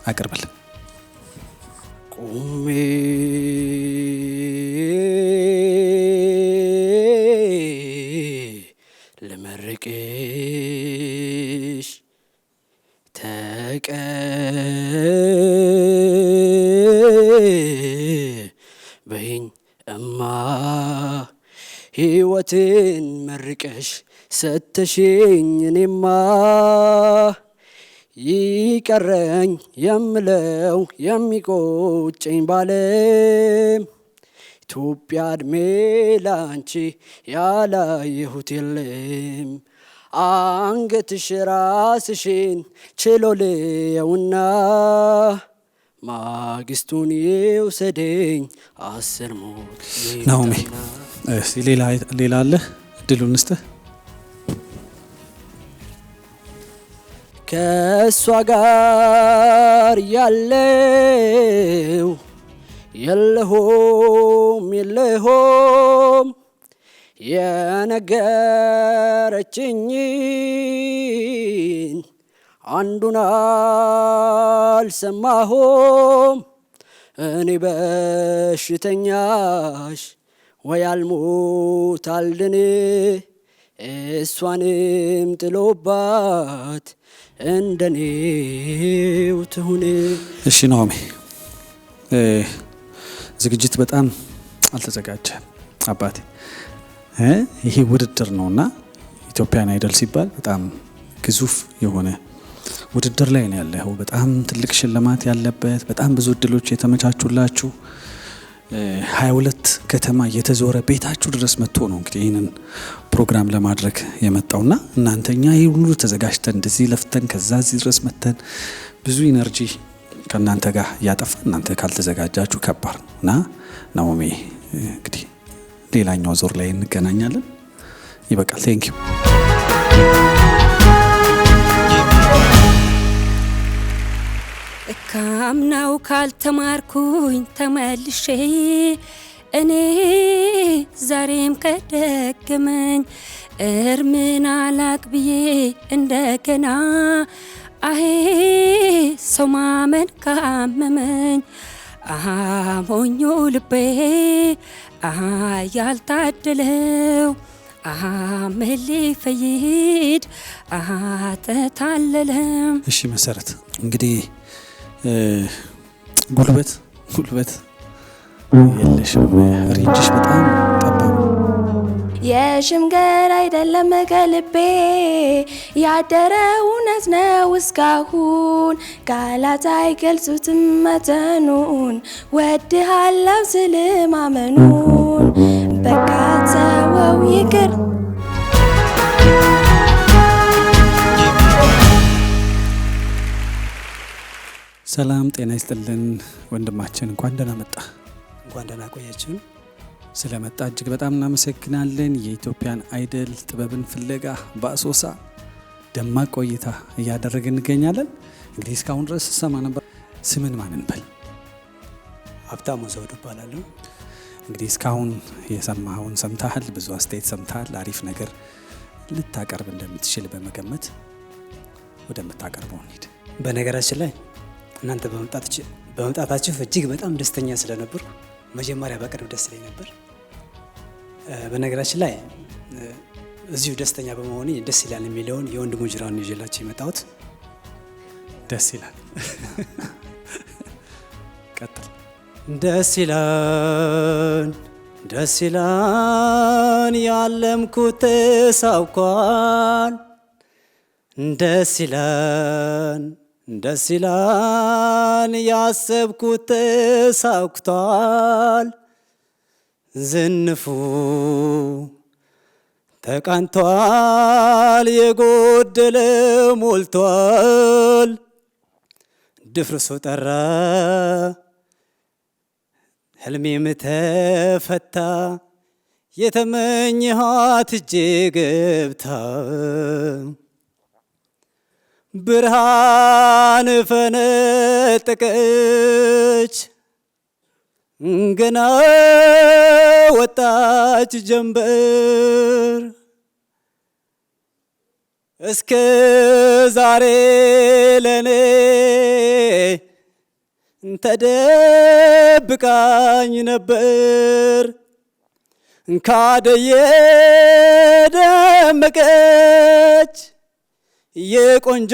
አቅርብልን። ቆሜ ልመርቅሽ በይኝ እማ ሕይወትን መርቀሽ ሰተሽኝ እኔማ ይቀረኝ የምለው የሚቆጨኝ ባለም ኢትዮጵያ እድሜ ላንቺ ያላየሁት የለም። አንገትሽ ራስሽን ችሎ ልየውና ማግስቱን ይውሰደኝ 10 ሞት። ናሆሜ ሌላ አለ እድሉን እንስጥህ። ከእሷ ጋር ያለው የለሆም የነገረችኝን አንዱን አልሰማሁም። እኔ በሽተኛሽ ወይ አልሞት አልድን እሷንም ጥሎባት እንደኔው ትሁን። እሺ ናሆሜ ዝግጅት በጣም አልተዘጋጀም አባቴ። ይሄ ውድድር ነውና ኢትዮጵያን አይዶል ሲባል በጣም ግዙፍ የሆነ ውድድር ላይ ነው ያለው። በጣም ትልቅ ሽልማት ያለበት በጣም ብዙ እድሎች የተመቻቹላችሁ 22 ከተማ የተዞረ ቤታችሁ ድረስ መጥቶ ነው እንግዲህ ይህንን ፕሮግራም ለማድረግ የመጣውና እናንተኛ ይህ ሁሉ ተዘጋጅተን እንደዚህ ለፍተን ከዛ እዚህ ድረስ መተን ብዙ ኢነርጂ ከእናንተ ጋር እያጠፋ እናንተ ካልተዘጋጃችሁ ከባድ ነው እና ናሆሜ እንግዲህ ሌላኛው ዞር ላይ እንገናኛለን። ይበቃል። ቴንክ ዩ። ካምናው ካልተማርኩኝ ተመልሼ እኔ ዛሬም ከደገመኝ እርምን አላቅ ብዬ እንደገና አሄ ሰው ማመን ካመመኝ ሞኞ ልቤ ያልታደለው ምን ሊፈይድ ተታለለም። እሺ መሰረት እንግዲህ ጉልበት የለሽም፣ ሬንጅሽ በጣም ጠባብ። የሽምገር አይደለም ከልቤ ያደረ እውነት ነው እስካሁን ቃላት አይገልጹትም መጠኑን ወድሃለው ስል ማመኑን በቃ ተወው ይቅር። ሰላም ጤና ይስጥልን ወንድማችን፣ እንኳን ደህና መጣ። እንኳን ደህና ቆያችሁን። ስለመጣ እጅግ በጣም እናመሰግናለን። የኢትዮጵያን አይዶል ጥበብን ፍለጋ በአሶሳ ደማቅ ቆይታ እያደረግን እንገኛለን። እንግዲህ እስካሁን ድረስ ሰማ ነበር። ስምን ማን እንበል? ሀብታሙ ዘውዱ እባላለሁ። እንግዲህ እስካሁን የሰማኸውን ሰምተሃል፣ ብዙ አስተያየት ሰምተሃል። አሪፍ ነገር ልታቀርብ እንደምትችል በመገመት ወደምታቀርበው እንሂድ። በነገራችን ላይ እናንተ በመምጣታችሁ እጅግ በጣም ደስተኛ ስለነበርኩ መጀመሪያ በቅርብ ደስ ላይ ነበር። በነገራችን ላይ እዚሁ ደስተኛ በመሆኔ ደስ ይላል የሚለውን የወንድሙ ጅራውን ይዤላችሁ የመጣሁት። ደስ ይላል። ቀጥል። ደስ ይላል ያለምኩት ተሳውኳል። ደስ ይላል ያሰብኩት ተሳክቷል። ዝንፉ ተቃንቷል የጎደለ ሞልቷል። ድፍርሱ ጠራ ህልሜም ተፈታ የተመኘኋት እጄ ገብታ ብርሃን ፈነጠቀች ገና ወጣች ጀንበር እስከ ዛሬ ለኔ ተደብቃኝ ነበር ካደየ ደመቀች የቆንጆ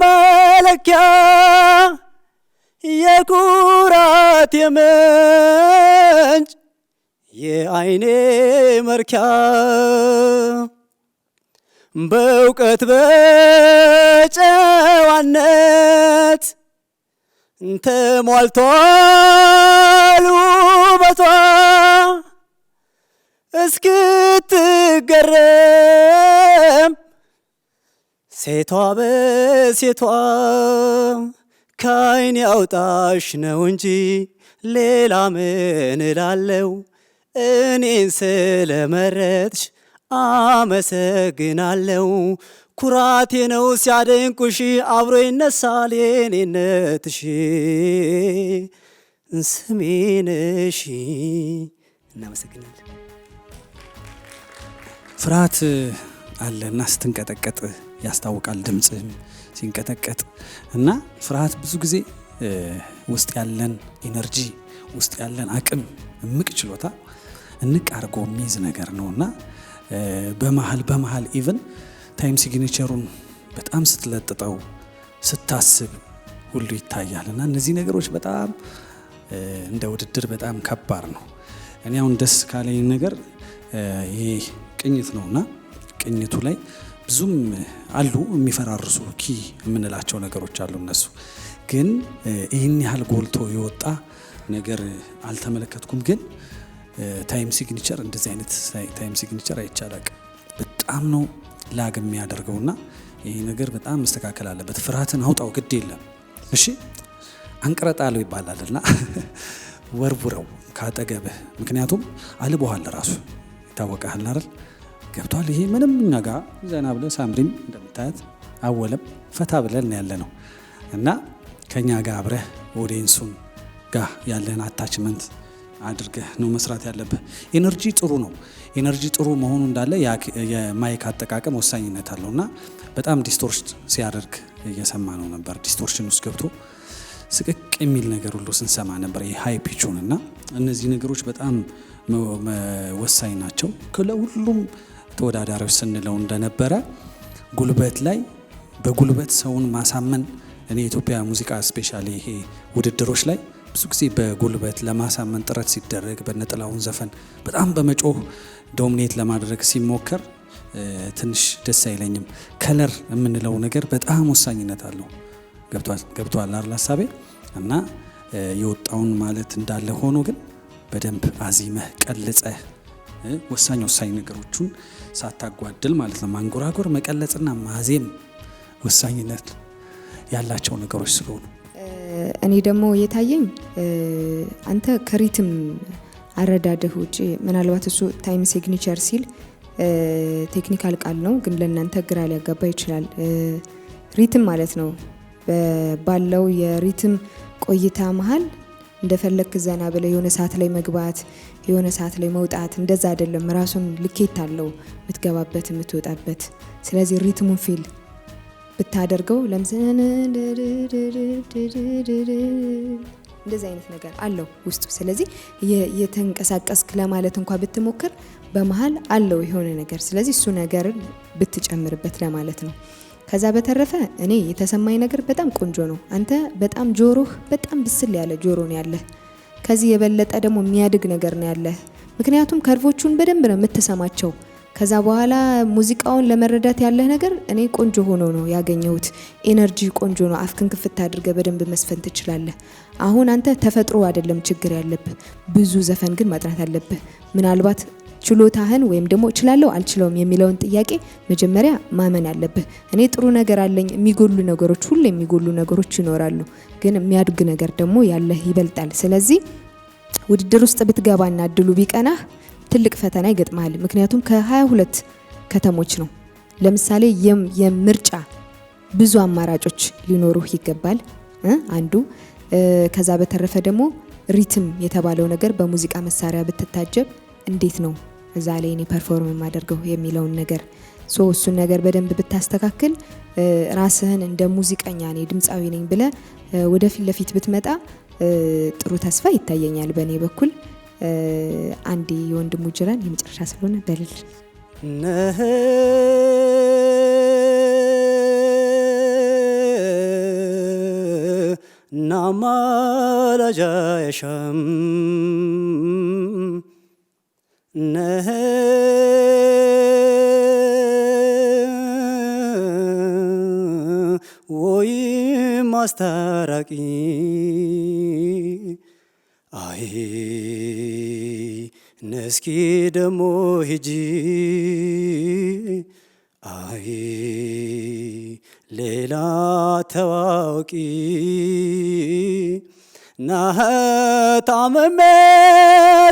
መለኪያ የኩራት የምንጭ የአይኔ መርኪያ በእውቀት በጨዋነት ተሟልቷል ውበቷ እስክትገረም ሴቷ በሴቷ ከአይን ያውጣሽ ነው እንጂ ሌላ ምን እላለው እኔን ስለመረጥሽ አመሰግናለው። ኩራቴ ነው ሲያደንቁሽ አብሮ ይነሳል የኔነትሽ ስሜ ነሽ። እናመሰግናለን። ፍርሃት አለና ስትንቀጠቀጥ ያስታውቃል። ድምጽህም ሲንቀጠቀጥ እና ፍርሃት ብዙ ጊዜ ውስጥ ያለን ኢነርጂ ውስጥ ያለን አቅም እምቅ ችሎታ እንቅ አርጎ የሚይዝ ነገር ነውና በመሃል ኢቭን ታይም ሲግኒቸሩን በጣም ስትለጥጠው ስታስብ ሁሉ ይታያል። እና እነዚህ ነገሮች በጣም እንደ ውድድር በጣም ከባድ ነው። እኔ አሁን ደስ ካለኝ ነገር ይሄ ቅኝት ነውና ቅኝቱ ላይ ብዙም አሉ የሚፈራርሱ ኪ የምንላቸው ነገሮች አሉ። እነሱ ግን ይህን ያህል ጎልቶ የወጣ ነገር አልተመለከትኩም። ግን ታይም ሲግኒቸር እንደዚህ አይነት ታይም ሲግኒቸር አይቻላቅ በጣም ነው ላግ የሚያደርገውና ይሄ ነገር በጣም መስተካከል አለበት። ፍርሃትን አውጣው ግድ የለም እሺ አንቀረጣለው ይባላልና ወርውረው ካጠገብህ። ምክንያቱም አልበኋል ራሱ ይታወቃል አይደል? ገብቷል። ይሄ ምንም ነጋ ዘና ብለ ሳምሪም እንደምታያት አወለም ፈታ ብለን ያለ ነው እና ከኛ ጋር አብረህ ኦዲየንሱን ጋር ያለን አታችመንት አድርገህ ነው መስራት ያለብህ። ኢነርጂ ጥሩ ነው። ኢነርጂ ጥሩ መሆኑ እንዳለ የማይክ አጠቃቀም ወሳኝነት አለውና በጣም ዲስቶርሽን ሲያደርግ እየሰማ ነው ነበር። ዲስቶርሽን ውስጥ ገብቶ ስቅቅ የሚል ነገር ሁሉ ስንሰማ ነበር የሃይ ፒቹን እና እነዚህ ነገሮች በጣም ወሳኝ ናቸው። ለሁሉም ተወዳዳሪዎች ስንለው እንደነበረ ጉልበት ላይ በጉልበት ሰውን ማሳመን እኔ የኢትዮጵያ ሙዚቃ ስፔሻሊ ይሄ ውድድሮች ላይ ብዙ ጊዜ በጉልበት ለማሳመን ጥረት ሲደረግ በነጠላውን ዘፈን በጣም በመጮህ ዶሚኔት ለማድረግ ሲሞከር ትንሽ ደስ አይለኝም። ከለር የምንለው ነገር በጣም ወሳኝነት አለው። ገብቷል አይደል ሀሳቤ? እና የወጣውን ማለት እንዳለ ሆኖ ግን በደንብ አዚመህ ቀልጸህ ወሳኝ ነገሮቹን ሳታጓድል ማለት ነው። ማንጎራጎር፣ መቀለጽና ማዜም ወሳኝነት ያላቸው ነገሮች ስለሆኑ እኔ ደግሞ የታየኝ አንተ ከሪትም አረዳድህ ውጪ ምናልባት እሱ ታይም ሲግኒቸር ሲል ቴክኒካል ቃል ነው፣ ግን ለእናንተ ግራ ሊያጋባ ይችላል። ሪትም ማለት ነው ባለው የሪትም ቆይታ መሃል እንደፈለክ ዘና ብለ የሆነ ሰዓት ላይ መግባት የሆነ ሰዓት ላይ መውጣት እንደዛ አይደለም። ራሱን ልኬት አለው የምትገባበት የምትወጣበት። ስለዚህ ሪትሙን ፊል ብታደርገው ለምሳሌ እንደዚህ አይነት ነገር አለው ውስጡ። ስለዚህ የተንቀሳቀስክ ለማለት እንኳን ብትሞክር በመሃል አለው የሆነ ነገር። ስለዚህ እሱ ነገርን ብትጨምርበት ለማለት ነው። ከዛ በተረፈ እኔ የተሰማኝ ነገር በጣም ቆንጆ ነው። አንተ በጣም ጆሮህ በጣም ብስል ያለ ጆሮ ነው ያለ። ከዚህ የበለጠ ደግሞ የሚያድግ ነገር ነው ያለ። ምክንያቱም ከርቮቹን በደንብ ነው የምትሰማቸው። ከዛ በኋላ ሙዚቃውን ለመረዳት ያለህ ነገር እኔ ቆንጆ ሆኖ ነው ያገኘሁት። ኤነርጂ ቆንጆ ነው። አፍክን ክፍት አድርገህ በደንብ መስፈን ትችላለህ። አሁን አንተ ተፈጥሮ አይደለም ችግር ያለብህ፣ ብዙ ዘፈን ግን ማጥናት አለብህ። ምናልባት ችሎታህን ወይም ደግሞ እችላለሁ አልችለውም የሚለውን ጥያቄ መጀመሪያ ማመን አለብህ። እኔ ጥሩ ነገር አለኝ፣ የሚጎሉ ነገሮች ሁሉ የሚጎሉ ነገሮች ይኖራሉ፣ ግን የሚያድግ ነገር ደግሞ ያለህ ይበልጣል። ስለዚህ ውድድር ውስጥ ብትገባና እድሉ ቢቀናህ ትልቅ ፈተና ይገጥማል። ምክንያቱም ከ22 ከተሞች ነው። ለምሳሌ የምርጫ ብዙ አማራጮች ሊኖሩህ ይገባል አንዱ። ከዛ በተረፈ ደግሞ ሪትም የተባለው ነገር በሙዚቃ መሳሪያ ብትታጀብ እንዴት ነው እዛ ላይ እኔ ፐርፎርም የማደርገው የሚለውን ነገር እሱን ነገር በደንብ ብታስተካክል ራስህን እንደ ሙዚቀኛ ነኝ ድምፃዊ ነኝ ብለ ወደፊት ለፊት ብትመጣ ጥሩ ተስፋ ይታየኛል በእኔ በኩል። አንዴ የወንድሙ ጅራን የመጨረሻ ስለሆነ በልል ናማላጃየሻም ወይ ማስታራቂ አይ ነስኪ ደሞ ሂጂ አይ ሌላ ተዋቂ ናታመሜ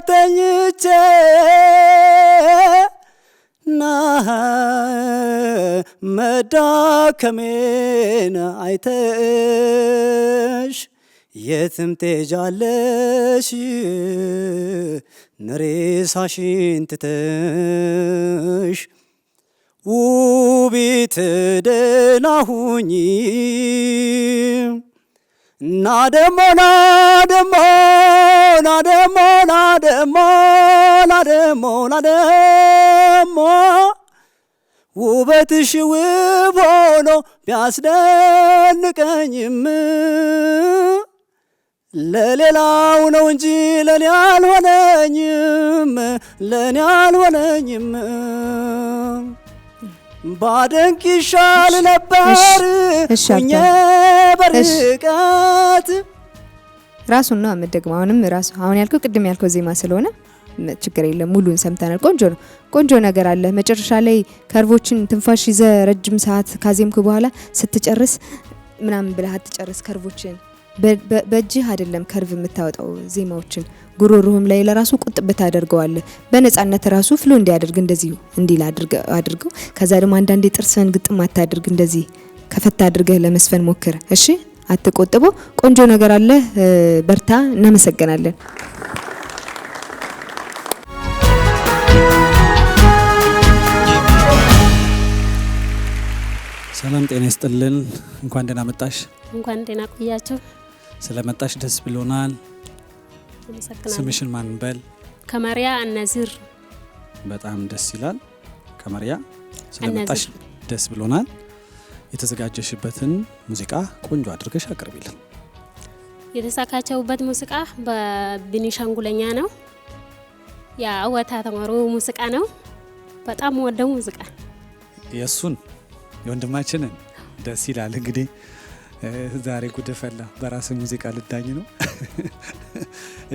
ተኝቼ ናህ መዳከሜን አይተሽ የትም ትሄጃለሽ ነሬሳሽን ትተሽ ውቢት ደህና ሁኚ ናደሞ ናደሞ ናደሞ ናደሞ ናደሞ ናደሞ ውበትሽ ውብ ሆኖ ቢያስደንቀኝም ለሌላው ነው እንጂ ለኔ አልሆነኝም ለኔ አልሆነኝም። ባደንቅ ይሻል ነበር ሁኜ በርቀት ራሱን ነው የምትደግመው። አሁንም ራሱ አሁን ያልከው ቅድም ያልከው ዜማ ስለሆነ ችግር የለም ሙሉን ሰምተናል። ቆንጆ ነው፣ ቆንጆ ነገር አለ። መጨረሻ ላይ ከርቮችን ትንፋሽ ይዘ ረጅም ሰዓት ካዜምኩ በኋላ ስትጨርስ ምናምን ብለህ አትጨርስ። ከርቮችን በእጅህ አይደለም ከርቭ የምታወጣው ዜማዎችን ጉሮሮህም ላይ ለራሱ ቁጥብ ታደርገዋለህ። በነፃነት ራሱ ፍሎ እንዲያደርግ እንደዚህ እንዲል አድርገው። ከዛ ደግሞ አንዳንዴ ጥርስህን ግጥም አታድርግ፣ እንደዚህ ከፈታ አድርገህ ለመስፈን ሞክር። እሺ አትቆጥበው። ቆንጆ ነገር አለ። በርታ። እናመሰግናለን። ሰላም ጤና ይስጥልን። እንኳን ደህና መጣሽ። እንኳን ደህና ቆያችሁ። ስለመጣሽ ደስ ብሎናል። ስምሽን ማን በል? ከመሪያ አነዝር። በጣም ደስ ይላል። ከመሪያ ስለመጣሽ ደስ ብሎናል። የተዘጋጀሽበትን ሙዚቃ ቆንጆ አድርገሽ አቅርቢልን። የተሳካቸውበት ሙዚቃ በቤኒሻንጉለኛ ነው። ያ ወታ ተማሩ ሙዚቃ ነው። በጣም ወደው ሙዚቃ የሱን የወንድማችንን ደስ ይላል። እንግዲህ ዛሬ ጉድፈላ በራስ ሙዚቃ ልዳኝ ነው።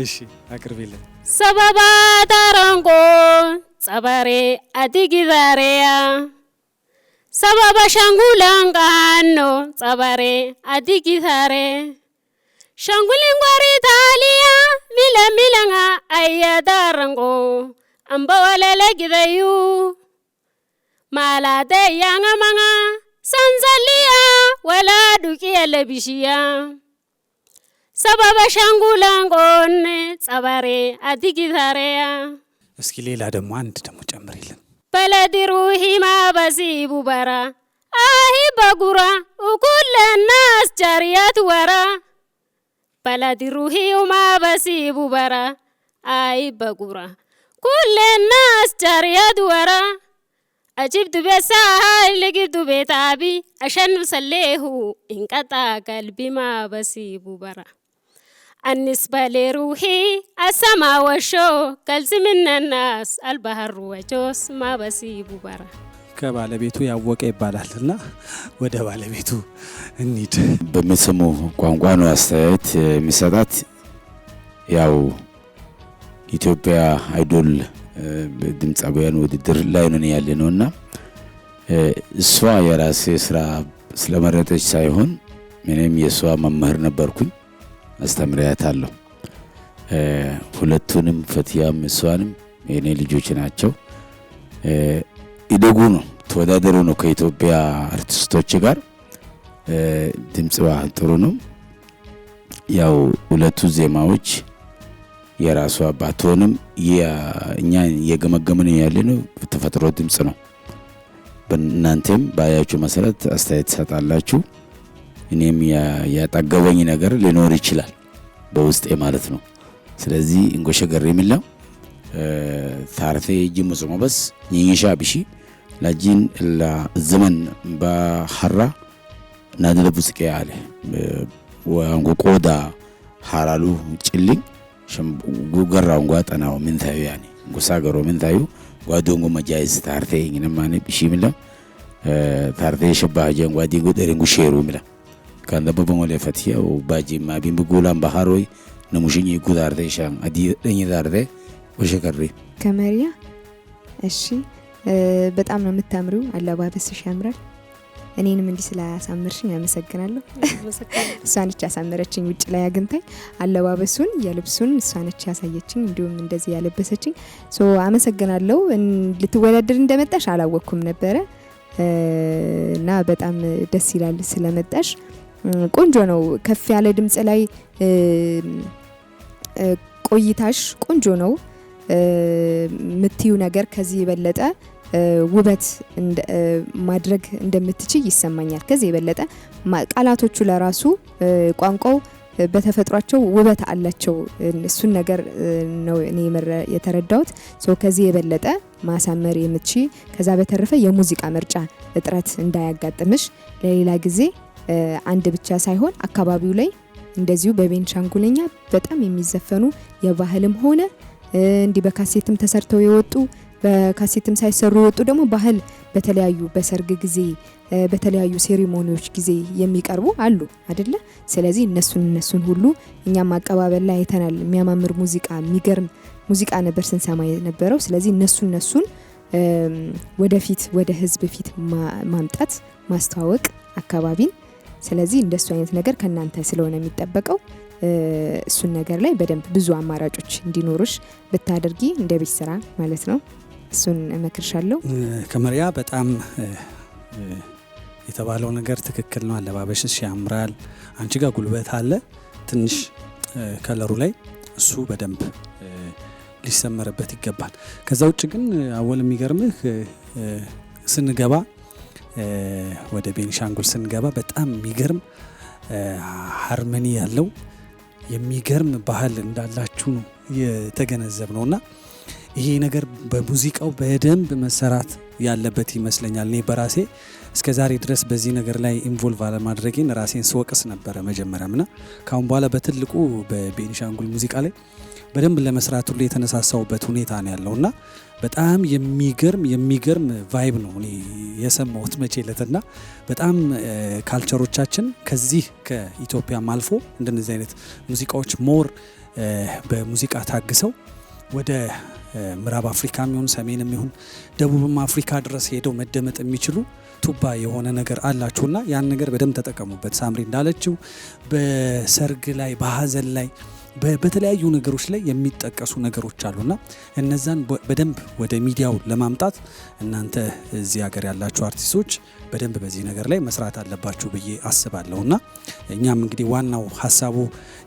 እሺ አቅርቢልን። ሰበባ ታራንቆ ጸባሬ አዲጊዛሬያ ሰበባ ሻንጉላንቃኖ ጸባሬ አዲጊዛሬ ሻንጉሊንጓሪ ታሊያ ሚለሚለንጋ አያ ታራንቆ አምባዋለለ ጊዘዩ ማላተ ያንጋማንጋ sanzalia wala duki elebishia sababa shangulangonne ጸባሬ አዲጊዛሬያ። እስኪ ሌላ ደግሞ አንድ ደግሞ ጨምሪልን። በለዲሩ ሂማ በሲቡ በራ አሂ በጉራ ukulena asjariyat wara በለዲሩ ሂማ በሲቡ በራ አሂ በጉራ kullena asjariyat wara أجبت بسهل لقيت بيتابي عشان بسليه انقطع قلبي ما بسيب برا النسبة لروحي السما والشوق كلز من الناس البحر وجوس ما بسيب برا ከባለቤቱ ያወቀ ይባላልና ወደ ባለቤቱ እንሂድ። በሚሰሙ ቋንቋ ነው አስተያየት የሚሰጣት። ያው ኢትዮጵያ አይዶል ድምጻውያን ውድድር ላይ ነው ያለነውና እሷ የራሴ ስራ ስለመረጠች ሳይሆን ምንም የሷ መምህር ነበርኩኝ፣ አስተምሪያታለሁ። ሁለቱንም ፈቲያም እሷንም የኔ ልጆች ናቸው። ይደጉ ነው ተወዳደሩ ነው ከኢትዮጵያ አርቲስቶች ጋር ድምጽዋ ጥሩ ነው። ያው ሁለቱ ዜማዎች የራሷ ባትሆንም እኛ የገመገምን ያለነው ተፈጥሮ ድምጽ ነው። በእናንተም ባያችሁ መሰረት አስተያየት ሰጣላችሁ። እኔም ያጣገበኝ ነገር ሊኖር ይችላል በውስጤ ማለት ነው። ስለዚህ እንጎሸገር የሚለው ታርቴ ጅሙስ መበስ ይንሻ ቢሺ ላጂን ለዘመን በሐራ ናደለ ቡስቄ አለ ወንጎ ቆዳ ሐራሉ ጭልኝ ጉገራው ጓጠናው ምን ታዩ ያኒ ጉሳገሮ ምን ታዩ ጓዶንጎ መጃይስ ታርቴ እንማኔ ቢሺ ሚላ ታርቴ ሸባጀን ጓዲ ጉደሪንጉ ሼሩ ሚላ ካንደበበ ሞለ ፈቲያው ባጂ ማቢም በጎላም ባህሮይ ነሙሽኝ ጉዳርቴ ሻም አዲ ደኝ ዳርቴ ወሸከሪ ከመሪያ እሺ በጣም ነው የምታምሪው፣ አለባበስሽ ያምራል። እኔንም እንዲህ ስላሳመርሽኝ አመሰግናለሁ። እሷ ነች ያሳመረችኝ ውጭ ላይ አግንታኝ አለባበሱን የልብሱን እሷ ነች ያሳየችኝ፣ እንዲሁም እንደዚህ ያለበሰችኝ። አመሰግናለሁ። ልትወዳደር እንደመጣሽ አላወቅኩም ነበረ እና በጣም ደስ ይላል ስለመጣሽ። ቆንጆ ነው። ከፍ ያለ ድምጽ ላይ ቆይታሽ ቆንጆ ነው። ምትዩ ነገር ከዚህ የበለጠ ውበት ማድረግ እንደምትችይ ይሰማኛል። ከዚህ የበለጠ ቃላቶቹ ለራሱ ቋንቋው በተፈጥሯቸው ውበት አላቸው። እሱን ነገር ነው እኔ የተረዳሁት። ከዚህ የበለጠ ማሳመር የምትችይ፣ ከዛ በተረፈ የሙዚቃ ምርጫ እጥረት እንዳያጋጥምሽ ለሌላ ጊዜ አንድ ብቻ ሳይሆን አካባቢው ላይ እንደዚሁ በቤንሻንጉልኛ በጣም የሚዘፈኑ የባህልም ሆነ እንዲህ በካሴትም ተሰርተው የወጡ በካሴትም ሳይሰሩ የወጡ ደግሞ ባህል በተለያዩ በሰርግ ጊዜ በተለያዩ ሴሪሞኒዎች ጊዜ የሚቀርቡ አሉ አይደለ? ስለዚህ እነሱን ሁሉ እኛም አቀባበል ላይ አይተናል። የሚያማምር ሙዚቃ፣ የሚገርም ሙዚቃ ነበር ስንሰማ የነበረው። ስለዚህ እነሱን ወደፊት ወደ ህዝብ ፊት ማምጣት ማስተዋወቅ አካባቢን። ስለዚህ እንደሱ አይነት ነገር ከናንተ ስለሆነ የሚጠበቀው እሱን ነገር ላይ በደንብ ብዙ አማራጮች እንዲኖርሽ ብታደርጊ እንደ ቤት ስራ ማለት ነው። እሱን እመክርሻለሁ። ከመሪያ በጣም የተባለው ነገር ትክክል ነው። አለባበስሽ ያምራል። አንቺ ጋር ጉልበት አለ ትንሽ ከለሩ ላይ እሱ በደንብ ሊሰመርበት ይገባል። ከዛ ውጭ ግን አወል የሚገርምህ ስንገባ ወደ ቤንሻንጉል ስንገባ በጣም የሚገርም ሃርመኒ ያለው የሚገርም ባህል እንዳላችሁ ነው የተገነዘብ ነውና ይሄ ነገር በሙዚቃው በደንብ መሰራት ያለበት ይመስለኛል። እኔ በራሴ እስከ ዛሬ ድረስ በዚህ ነገር ላይ ኢንቮልቭ አለማድረጌን ራሴን ስወቅስ ነበረ መጀመሪያምና ካሁን በኋላ በትልቁ በቤንሻንጉል ሙዚቃ ላይ በደንብ ለመስራት ሁሉ የተነሳሳውበት ሁኔታ ነው ያለውና በጣም የሚገርም ቫይብ ነው እኔ የሰማሁት መቼለትና በጣም ካልቸሮቻችን ከዚህ ከኢትዮጵያም አልፎ እንደነዚህ አይነት ሙዚቃዎች ሞር በሙዚቃ ታግሰው ወደ ምዕራብ አፍሪካም ይሁን ሰሜንም ይሁን ደቡብም አፍሪካ ድረስ ሄደው መደመጥ የሚችሉ ቱባ የሆነ ነገር አላችሁና ያን ነገር በደንብ ተጠቀሙበት። ሳምሪ እንዳለችው በሰርግ ላይ በሀዘን ላይ በተለያዩ ነገሮች ላይ የሚጠቀሱ ነገሮች አሉና እነዛን በደንብ ወደ ሚዲያው ለማምጣት እናንተ እዚህ ሀገር ያላችሁ አርቲስቶች በደንብ በዚህ ነገር ላይ መስራት አለባችሁ ብዬ አስባለሁና እኛም እንግዲህ ዋናው ሐሳቡ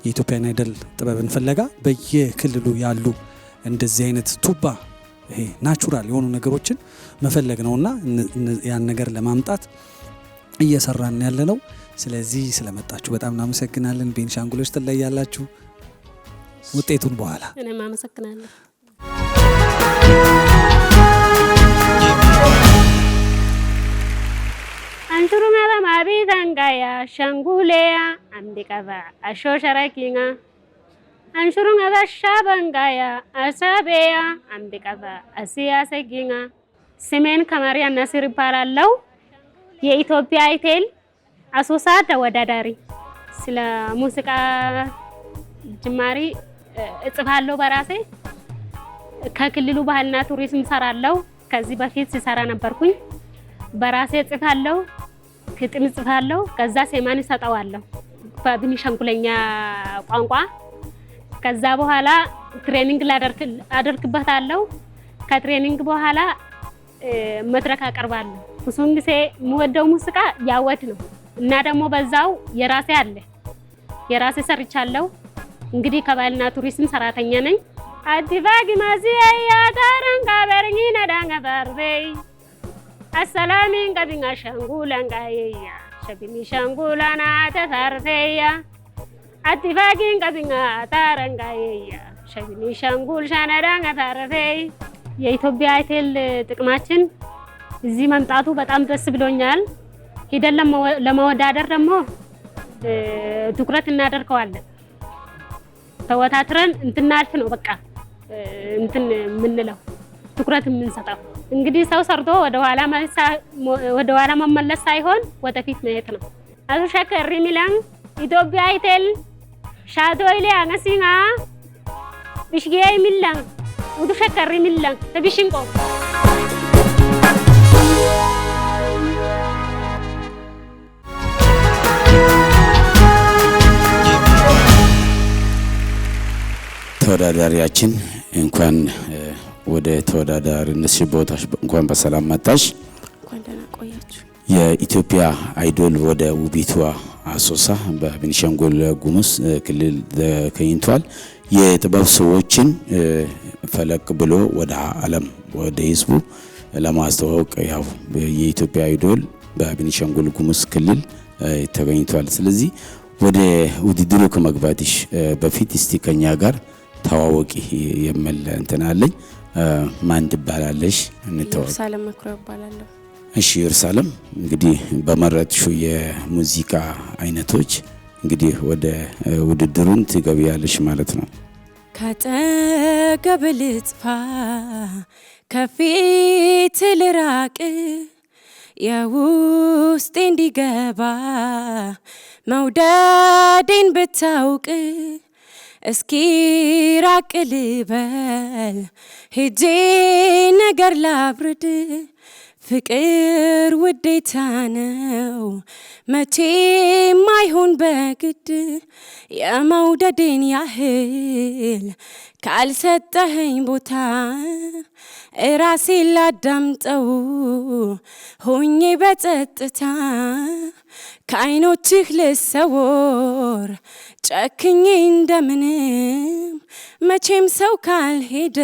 የኢትዮጵያን አይደል ጥበብን ፍለጋ በየክልሉ ያሉ እንደዚህ አይነት ቱባ ይሄ ናቹራል የሆኑ ነገሮችን መፈለግ ነውና ያን ነገር ለማምጣት እየሰራን ያለነው። ስለዚህ ስለመጣችሁ በጣም እናመሰግናለን። ቤንሻንጉሎች ትለያላችሁ። ውጤቱን በኋላ እኔም አመሰግናለሁ። Shanguleya ambikava ashosharakina Anshurunga Shabangaya Asabeya ambikava asiyaseginga ስሜን ከማሪያ ናስር ይባላልው የኢትዮጵያ አይቴል አሶሳ ተወዳዳሪ ስለ ሙዚቃ ጅማሪ እጽፋለሁ በራሴ ከክልሉ ባህልና ቱሪዝም ሰራለሁ ከዚህ በፊት ሲሰራ ነበርኩኝ በራሴ እጽፋለሁ ግጥም እጽፋለሁ ከዛ ሴማን ሰጣዋለሁ በቤኒሻንጉልኛ ቋንቋ ከዛ በኋላ ትሬኒንግ አደርግበታለሁ ከትሬኒንግ በኋላ መድረክ አቀርባለሁ ብዙውን ጊዜ የምወደው ሙዚቃ ያወት ነው እና ደግሞ በዛው የራሴ አለ የራሴ ሰርቻለሁ እንግዲህ ከባህልና ቱሪዝም ሰራተኛ ነኝ አዲባጊ ማዚያ ታረንጋ በርኝና ዳንጋ ባርበይ አሰላሚን ቀቢንጋ ሻንጉላንጋያ ሸቢኒ ሻንጉላና ተፋርፈያ አዲባጊን ቀቢንጋ ታረንጋያ ሸቢኒ ሻንጉል ሻና ዳንጋ ባርበይ የኢትዮጵያ አይቴል ጥቅማችን እዚህ መምጣቱ በጣም ደስ ብሎኛል ሄደን ለመወዳደር ደግሞ ትኩረት እናደርገዋለን ተወታትረን እንትናልፍ ነው በቃ እንትን ምንለው ትኩረት የምንሰጠው እንግዲህ ሰው ሰርቶ ወደ ኋላ መመለስ ሳይሆን ወደፊት መሄድ ነው አቶ ሸከሪ ሚላን ኢትዮጵያ አይቴል ሻቶይሌ አንሲና ብሽጌይ ሚላን ውዱ ሸከሪ ሚላን ተብሽንቆ ተወዳዳሪያችን እንኳን ወደ ተወዳዳሪነት ቦታሽ እንኳን በሰላም መጣሽ እንኳን ደህና ቆያችሁ የኢትዮጵያ አይዶል ወደ ውቢቷ አሶሳ በቤኒሻንጉል ጉሙዝ ክልል ተገኝቷል የጥበብ ሰዎችን ፈለቅ ብሎ ወደ ዓለም ወደ ህዝቡ ለማስተዋወቅ ያው የኢትዮጵያ አይዶል በቤኒሻንጉል ጉሙዝ ክልል ተገኝቷል ስለዚህ ወደ ውድድሩ ከመግባትሽ በፊት እስቲ ከኛ ጋር ተዋወቂ የመል እንተናለኝ ማን ትባላለሽ እንተዋወቅ ኢየሩሳሌም መኩሪያ እባላለሁ እሺ ኢየሩሳሌም እንግዲህ በመረጥሽው የሙዚቃ አይነቶች እንግዲህ ወደ ውድድሩን ትገቢያለሽ ማለት ነው ካጠገብ ልጥፋ ከፊት ልራቅ የውስጤ እንዲገባ መውደዴን ብታውቅ እስኪ ራቅ ልበል ሄጄ ነገር ላብርድ ፍቅር ውዴታ ነው መቼም አይሆን በግድ የመውደዴን ያህል ካልሰጠኸኝ ቦታ ራሴን ላዳምጠው ሆኜ በጸጥታ ከዓይኖችህ ልሰወር ጨክኜ እንደምንም መቼም ሰው ካልሄደ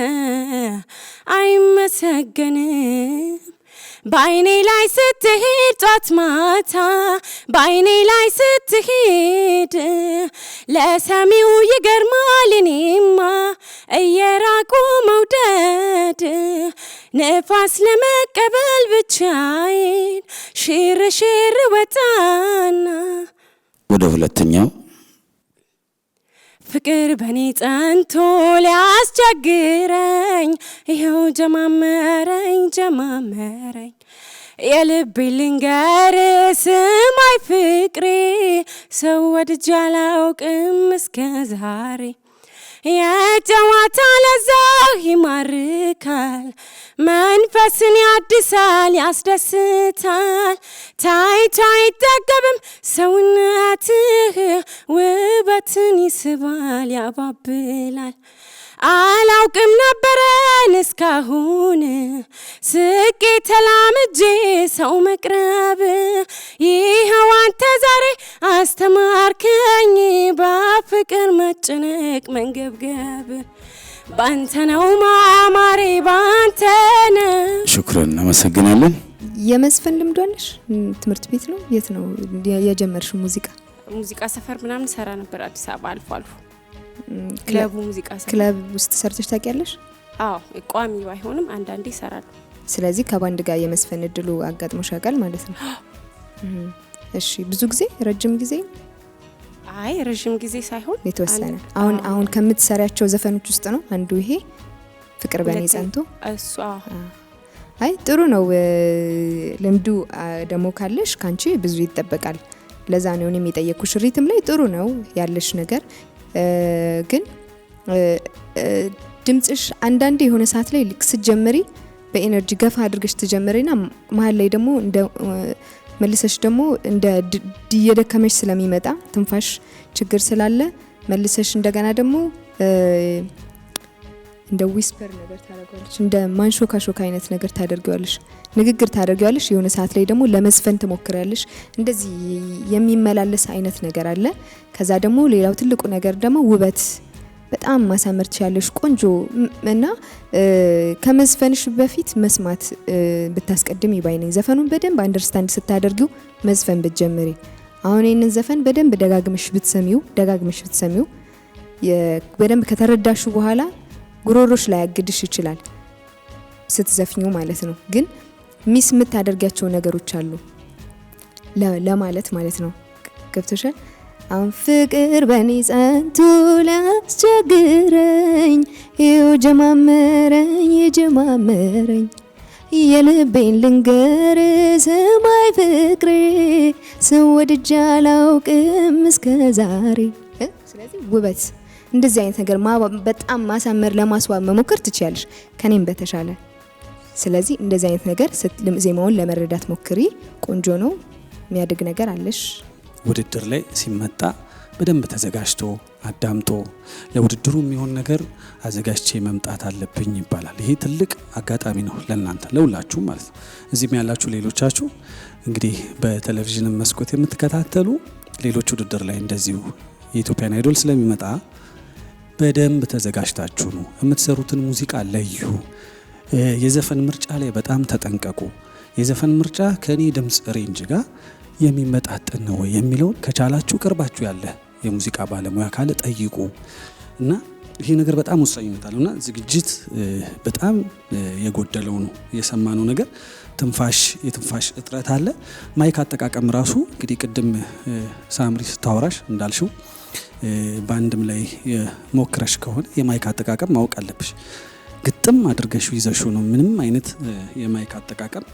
አይመሰገንም በአይኔ ላይ ስትሄድ ጧት ማታ በአይኔ ላይ ስትሄድ ለሰሚው ይገርማል እኔማ እየራቁ መውደድ ነፋስ ለመቀበል ብቻዬን ሽር ሽር ወጣና ወደ ሁለተኛው ፍቅር በኔ ጸንቶ ሊያስቸግረኝ ይኸው ጀማመረኝ የልቤ ልንገር ስማይ ፍቅሬ ሰው ወድጄ አላውቅም እስከ ዛሬ የጨዋታ ለዛው ይማርካል መንፈስን ያድሳል ያስደስታል ታይቶ አይጠገብም ሰውነትህ ውበትን ይስባል ያባብላል አላውቅም ነበረን እስካሁን ስቄ ተላምጄ ሰው መቅረብ ይኸው አንተ ዛሬ አስተማርከኝ በፍቅር መጨነቅ መንገብገብ ባንተ ነው ማማሬ ባንተ ነው ሽክራን እናመሰግናለን የመስፈን ልምዱ አለሽ ትምህርት ቤት ነው የት ነው የጀመርሽው ሙዚቃ ሰፈር ምናምን ሰራ ነበር አዲስ አበባ አልፎ አልፎ ክለብ ሙዚቃ ሰፈር ክለብ ውስጥ ሰርተሽ ታውቂያለሽ አዎ ቋሚ ባይሆንም አንዳንዴ ይሰራሉ ስለዚህ ከባንድ ጋር የመስፈን እድሉ አጋጥሞሽ ያውቃል ማለት ነው እሺ ብዙ ጊዜ ረጅም ጊዜ አይ ረጅም ጊዜ ሳይሆን የተወሰነ አሁን ከምትሰሪያቸው ዘፈኖች ውስጥ ነው አንዱ ይሄ ፍቅር በኔ ጸንቶ እሱ አይ ጥሩ ነው ልምዱ ደሞ ካለሽ ካንቺ ብዙ ይተበቃል ለዛ ነው እኔም የጠየኩሽ ሪትም ላይ ጥሩ ነው ያለሽ ነገር ግን ድምጽሽ አንዳንዴ የሆነ ሰዓት ላይ ልክ ስትጀምሪ በኤነርጂ ገፋ አድርገሽ ትጀምሪና መሃል ላይ ደግሞ እንደ መልሰሽ ደግሞ እንደ የደከመሽ ስለሚመጣ ትንፋሽ ችግር ስላለ መልሰሽ እንደገና ደግሞ እንደ ዊስፐር ነገር ታደርጋለሽ እንደ ማንሾካሾካ አይነት ነገር ታደርጊዋለሽ ንግግር ታደርጊዋለሽ የሆነ ሰዓት ላይ ደግሞ ለመስፈን ትሞክሪያለሽ እንደዚህ የሚመላለስ አይነት ነገር አለ ከዛ ደግሞ ሌላው ትልቁ ነገር ደግሞ ውበት በጣም ማሳመር ትችያለሽ ቆንጆ እና ከመዝፈንሽ በፊት መስማት ብታስቀድም ይባይነኝ ዘፈኑን በደንብ አንደርስታንድ ስታደርጊው መዝፈን ብትጀምሪ አሁን ይሄንን ዘፈን በደንብ ደጋግመሽ ብትሰሚው በደንብ ከተረዳሹ በኋላ ጉሮሮሽ ላይ ያግድሽ ይችላል ስትዘፍኚው ማለት ነው ግን ሚስ የምታደርጊያቸው ነገሮች አሉ ለማለት ማለት ነው ገብተሻል አሁን ፍቅር በኔ ጸንቶ ላስቸግረኝ የጀማመረኝ የልቤን ልንገር ሰማይ ፍቅሬ ሰው ወድጄ አላውቅም እስከዛሬ ስለዚህ ውበት እንደዚህ አይነት ነገር በጣም ማሳመር ለማስዋብ መሞከር ትችያለሽ ከኔም በተሻለ ስለዚህ እንደዚህ አይነት ነገር ዜማውን ለመረዳት ሞክሪ ቆንጆ ነው የሚያድግ ነገር አለሽ ውድድር ላይ ሲመጣ በደንብ ተዘጋጅቶ አዳምጦ ለውድድሩ የሚሆን ነገር አዘጋጅቼ መምጣት አለብኝ ይባላል ይሄ ትልቅ አጋጣሚ ነው ለእናንተ ለሁላችሁ ማለት ነው እዚህም ያላችሁ ሌሎቻችሁ እንግዲህ በቴሌቪዥን መስኮት የምትከታተሉ ሌሎች ውድድር ላይ እንደዚሁ የኢትዮጵያን አይዶል ስለሚመጣ በደንብ ተዘጋጅታችሁ ነው የምትሰሩትን ሙዚቃ ለዩ የዘፈን ምርጫ ላይ በጣም ተጠንቀቁ የዘፈን ምርጫ ከኔ ድምጽ ሬንጅ ጋር የሚመጣጠን ነው የሚለው ከቻላችሁ ቅርባችሁ ያለ የሙዚቃ ባለሙያ ካለ ጠይቁ እና ይሄ ነገር በጣም ወሳኝነት አለውና ዝግጅት በጣም የጎደለው ነው የሰማነው ነገር የትንፋሽ እጥረት አለ ማይክ አጠቃቀም ራሱ እንግዲህ ቅድም ሳምሪ ስታወራሽ እንዳልሽው ባንድም ላይ ሞክረሽ ከሆነ የማይክ አጠቃቀም ማወቅ አለብሽ ግጥም አድርገሽ ይዘሽው ነው ምንም አይነት የማይክ አጠቃቀም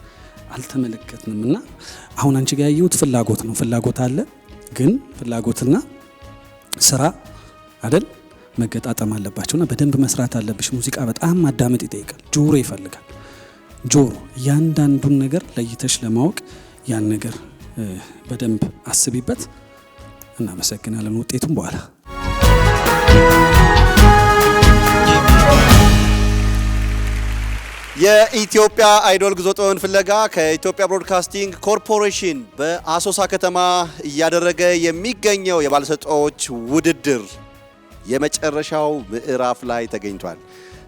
አልተመለከትንምና አሁን አንቺ ጋር ያዩት ፍላጎት አለ ግን ፍላጎትና ስራ አይደል መገጣጠም አለባቸውና በደንብ መስራት አለብሽ ሙዚቃ በጣም ማዳመጥ ይጠይቃል ጆሮ ይፈልጋል ጆሮ ያንዳንዱን ነገር ለይተሽ ለማወቅ ያን ነገር በደንብ አስቢበት እናመሰግናለን ውጤቱን በኋላ የኢትዮጵያ አይዶል ጉዞ ጥበብን ፍለጋ ከኢትዮጵያ ብሮድካስቲንግ ኮርፖሬሽን በአሶሳ ከተማ እያደረገ የሚገኘው የባለሰጦች ውድድር የመጨረሻው ምዕራፍ ላይ ተገኝቷል።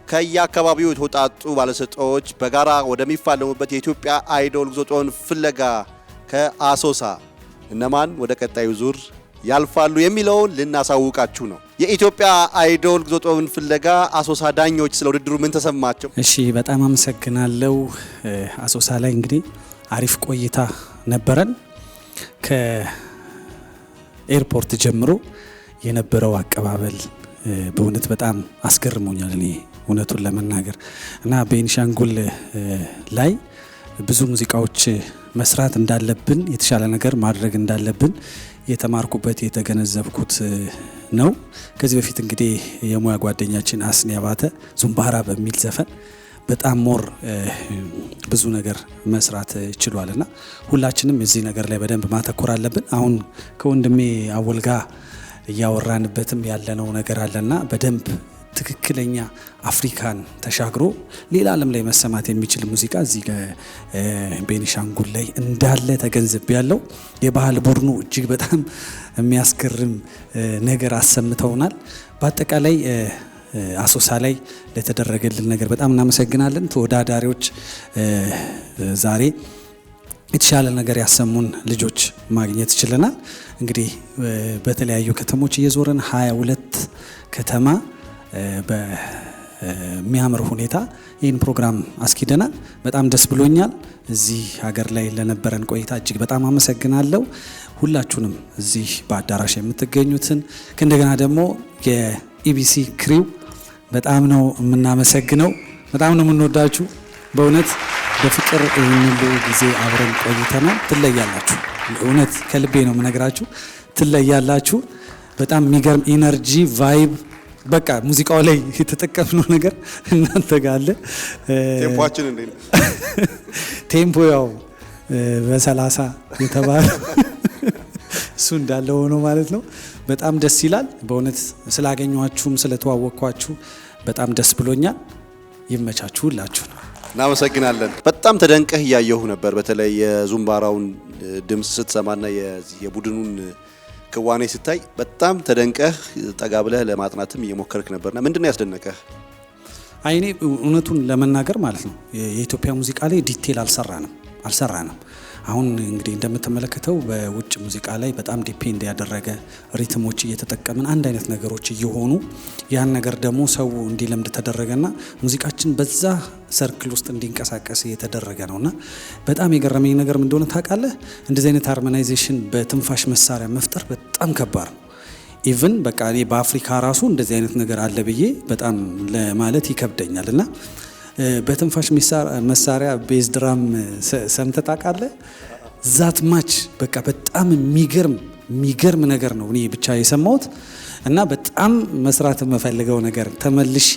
ከየአካባቢው የተውጣጡ ባለሰጦች በጋራ ወደሚፋለሙበት የኢትዮጵያ አይዶል ጉዞ ጥበብን ፍለጋ ከአሶሳ እነማን ወደ ቀጣዩ ዙር ያልፋሉ የሚለውን ልናሳውቃችሁ ነው። የኢትዮጵያ አይዶል ጉዞ ጥበብን ፍለጋ አሶሳ ዳኞች ስለ ውድድሩ ምን ተሰማቸው? እሺ በጣም አመሰግናለሁ። አሶሳ ላይ እንግዲህ አሪፍ ቆይታ ነበረን። ከኤርፖርት ጀምሮ የነበረው አቀባበል በእውነት በጣም አስገርሞኛል እኔ እውነቱን ለመናገር እና ቤኒሻንጉል ላይ ብዙ ሙዚቃዎች መስራት እንዳለብን የተሻለ ነገር ማድረግ እንዳለብን የተማርኩበት የተገነዘብኩት ነው። ከዚህ በፊት እንግዲህ የሙያ ጓደኛችን አስኒ አባተ ዙምባራ በሚል ዘፈን በጣም ሞር ብዙ ነገር መስራት ችሏልና ሁላችንም እዚህ ነገር ላይ በደንብ ማተኮር አለብን። አሁን ከወንድሜ አወልጋ እያወራንበትም ያለነው ነገር አለና በደንብ ትክክለኛ አፍሪካን ተሻግሮ ሌላ ዓለም ላይ መሰማት የሚችል ሙዚቃ እዚህ ቤኒሻንጉል ላይ እንዳለ ተገንዝብ ያለው የባህል ቡድኑ እጅግ በጣም የሚያስገርም ነገር አሰምተውናል። በአጠቃላይ አሶሳ ላይ ለተደረገልን ነገር በጣም እናመሰግናለን። ተወዳዳሪዎች ዛሬ የተሻለ ነገር ያሰሙን ልጆች ማግኘት ችለናል። እንግዲህ በተለያዩ ከተሞች እየዞረን 22 ከተማ በሚያምር ሁኔታ ይህን ፕሮግራም አስኪደናል። በጣም ደስ ብሎኛል። እዚህ ሀገር ላይ ለነበረን ቆይታ እጅግ በጣም አመሰግናለሁ። ሁላችሁንም እዚህ በአዳራሽ የምትገኙትን ከእንደገና ደግሞ የኢቢሲ ክሪው በጣም ነው የምናመሰግነው። በጣም ነው የምንወዳችሁ። በእውነት በፍቅር ይህን ሁሉ ጊዜ አብረን ቆይተናል። ትለያላችሁ። እውነት ከልቤ ነው የምነግራችሁ። ትለያላችሁ። በጣም የሚገርም ኢነርጂ ቫይብ፣ በቃ ሙዚቃው ላይ የተጠቀምነው ነገር እናንተ ጋር አለ። ቴምፖአችን እንዴ ነው? ቴምፖ ያው በ30 የተባለ እሱ እንዳለ ሆኖ ማለት ነው። በጣም ደስ ይላል። በእውነት ስላገኘኋችሁም ስለተዋወቅኳችሁ በጣም ደስ ብሎኛል። ይመቻችሁ ሁላችሁ ነው። እናመሰግናለን። በጣም ተደንቀህ እያየሁ ነበር። በተለይ የዙምባራውን ድምጽ ስትሰማና የቡድኑን ክዋኔ ስታይ በጣም ተደንቀህ ጠጋ ብለህ ለማጥናትም እየሞከርክ ነበርና ምንድነው ያስደነቀህ? አይኔ እውነቱን ለመናገር ማለት ነው የኢትዮጵያ ሙዚቃ ላይ ዲቴል አልሰራንም። አሁን እንግዲህ እንደምትመለከተው በውጭ ሙዚቃ ላይ በጣም ዲፔንድ ያደረገ ሪትሞች እየተጠቀምን አንድ አይነት ነገሮች እየሆኑ ያን ነገር ደግሞ ሰው እንዲለምድ ተደረገና ሙዚቃችን በዛ ሰርክል ውስጥ እንዲንቀሳቀስ እየተደረገ ነውና በጣም የገረመኝ ነገር ምን እንደሆነ ታውቃለህ? እንደዚህ አይነት ሃርሞናይዜሽን በትንፋሽ መሳሪያ መፍጠር በጣም ከባድ ነው። ኢቭን በቃ እኔ በአፍሪካ ራሱ እንደዚህ አይነት ነገር አለ ብዬ በጣም ለማለት ይከብደኛልና በትንፋሽ መሳሪያ ቤዝ ድራም ሰምተህ ታውቃለህ? ዛት ማች በቃ በጣም የሚገርም ነገር ነው እኔ ብቻ የሰማሁት እና በጣም መስራት የምፈልገው ነገር ተመልሼ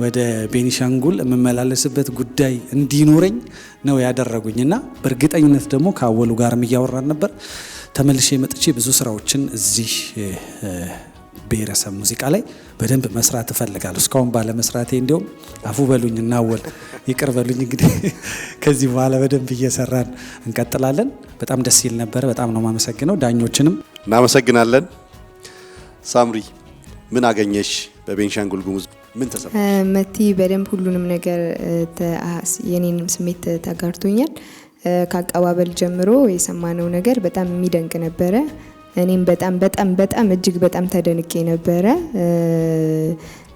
ወደ ቤኒሻንጉል የምመላለስበት ጉዳይ እንዲኖረኝ ነው ያደረጉኝና በእርግጠኝነት ደግሞ ከአወሉ ጋርም እያወራን ነበር። ተመልሼ መጥቼ ብዙ ስራዎችን እዚህ ብሔረሰብ ሙዚቃ ላይ በደንብ መስራት እፈልጋለሁ። እስካሁን ባለ መስራቴ እንዲያውም አፉ በሉኝ እና አወል ይቅር በሉኝ። እንግዲህ ከዚህ በኋላ በደንብ እየሰራን እንቀጥላለን። በጣም ደስ ይል ነበር። በጣም ነው የማመሰግነው። ዳኞችንም እናመሰግናለን። ሳምሪ ምን አገኘሽ? በቤንሻንጉል ጉሙዝ ምን ተሰማ? መቲ በደንብ ሁሉንም ነገር የኔንም ስሜት ተጋርቶኛል። ከአቀባበል ጀምሮ የሰማነው ነገር በጣም የሚደንቅ ነበረ። እኔም በጣም እጅግ በጣም ተደንቄ ነበረ።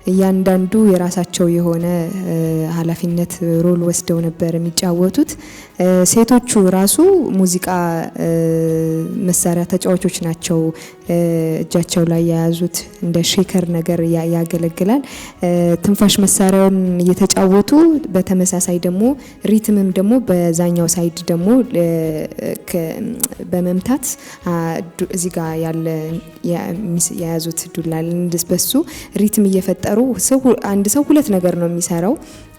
እያንዳንዱ የራሳቸው የሆነ ኃላፊነት ሮል ወስደው ነበር የሚጫወቱት። ሴቶቹ ራሱ ሙዚቃ መሳሪያ ተጫዋቾች ናቸው። እጃቸው ላይ የያዙት እንደ ሼከር ነገር ያገለግላል። ትንፋሽ መሳሪያውን እየተጫወቱ በተመሳሳይ ደግሞ ሪትምም ደግሞ በዛኛው ሳይድ ደግሞ በመምታት እዚህ ጋር ያለ የያዙት ዱላ በሱ ሪትም እየፈጠሩ አንድ ሰው ሁለት ነገር ነው የሚሰራው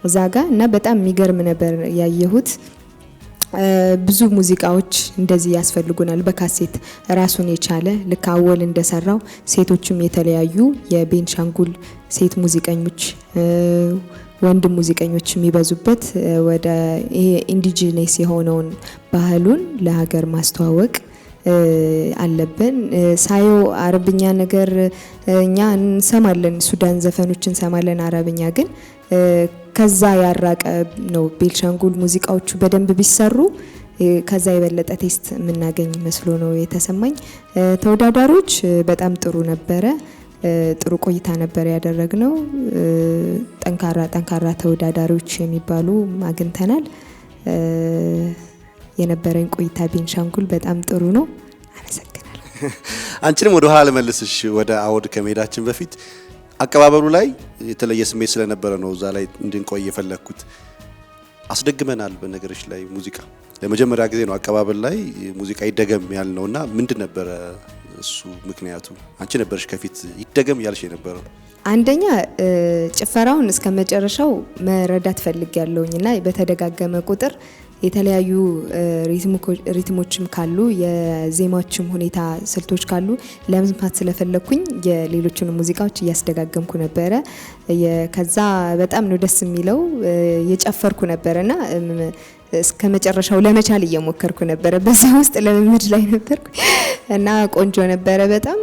እዛ ጋር እና በጣም የሚገርም ነበር ያየሁት። ብዙ ሙዚቃዎች እንደዚህ ያስፈልጉናል በካሴት ራሱን የቻለ ልክ አወል እንደሰራው ሴቶችም የተለያዩ የቤንሻንጉል ሴት ሙዚቀኞች ወንድ ሙዚቀኞች የሚበዙበት ወደ ይሄ ኢንዲጂነስ የሆነውን ባህሉን ለሀገር ማስተዋወቅ አለብን። ሳዮ አረብኛ ነገር እኛ እንሰማለን፣ ሱዳን ዘፈኖች እንሰማለን። አረብኛ ግን ከዛ ያራቀ ነው። ቤንሻንጉል ሙዚቃዎቹ በደንብ ቢሰሩ ከዛ የበለጠ ቴስት የምናገኝ መስሎ ነው የተሰማኝ። ተወዳዳሪዎች በጣም ጥሩ ነበረ። ጥሩ ቆይታ ነበር ያደረግነው። ጠንካራ ተወዳዳሪዎች የሚባሉ አግኝተናል። የነበረኝ ቆይታ ቤንሻንጉል በጣም ጥሩ ነው። አመሰግናለሁ። አንቺንም ወደ ኋላ ልመልስሽ። ወደ አወድ ከመሄዳችን በፊት አቀባበሉ ላይ የተለየ ስሜት ስለነበረ ነው እዛ ላይ እንድንቆይ የፈለኩት። አስደግመናል። በነገርሽ ላይ ሙዚቃ ለመጀመሪያ ጊዜ ነው አቀባበል ላይ ሙዚቃ ይደገም ያልነውና ምንድን ነበረ እሱ ምክንያቱ? አንቺ ነበርሽ ከፊት ይደገም ያልሽ የነበረው? አንደኛ ጭፈራውን እስከ መጨረሻው መረዳት ፈልጌያለሁኝና በተደጋገመ ቁጥር የተለያዩ ሪትሞችም ካሉ የዜማዎችም ሁኔታ ስልቶች ካሉ ለመስማት ስለፈለኩኝ የሌሎችን ሙዚቃዎች እያስደጋገምኩ ነበረ። ከዛ በጣም ነው ደስ የሚለው። የጨፈርኩ ነበርና እስከ መጨረሻው ለመቻል እየሞከርኩ ነበረ። በዛ ውስጥ ለምምድ ላይ ነበርኩ እና ቆንጆ ነበረ በጣም።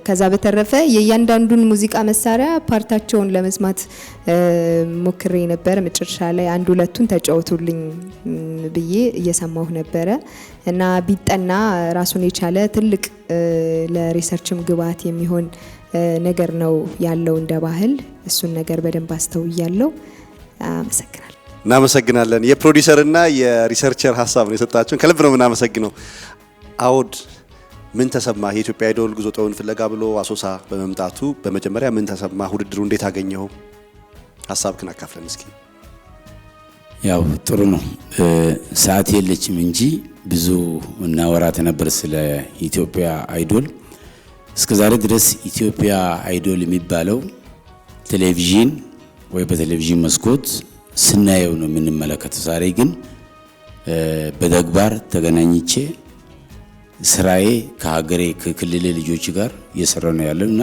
ከዛ በተረፈ የእያንዳንዱን ሙዚቃ መሳሪያ ፓርታቸውን ለመስማት ሞክሬ ነበረ። መጨረሻ ላይ አንድ ሁለቱን ተጫወቱልኝ ብዬ እየሰማሁ ነበረ እና ቢጠና ራሱን የቻለ ትልቅ ለሪሰርችም ግብዓት የሚሆን ነገር ነው ያለው እንደ ባህል። እሱን ነገር በደንብ አስተውያለሁ። አመሰግናለሁ። እናመሰግናለን። የፕሮዲዩሰርና የሪሰርቸር ሀሳብ ነው የሰጣችሁን፣ ከልብ ነው የምናመሰግነው። አውድ ምን ተሰማ? የኢትዮጵያ አይዶል ጉዞ ጥበብን ፍለጋ ብሎ አሶሳ በመምጣቱ በመጀመሪያ ምን ተሰማ? ውድድሩ እንዴት አገኘው? ሀሳብክን አካፍለን እስኪ። ያው ጥሩ ነው። ሰዓት የለችም እንጂ ብዙ እናወራት ነበር ስለ ኢትዮጵያ አይዶል። እስከዛሬ ድረስ ኢትዮጵያ አይዶል የሚባለው ቴሌቪዥን ወይ በቴሌቪዥን መስኮት ስናየው ነው የምንመለከተው። ዛሬ ግን በተግባር ተገናኝቼ ስራዬ ከሀገሬ ከክልሌ ልጆች ጋር እየሰራሁ ነው ያለውና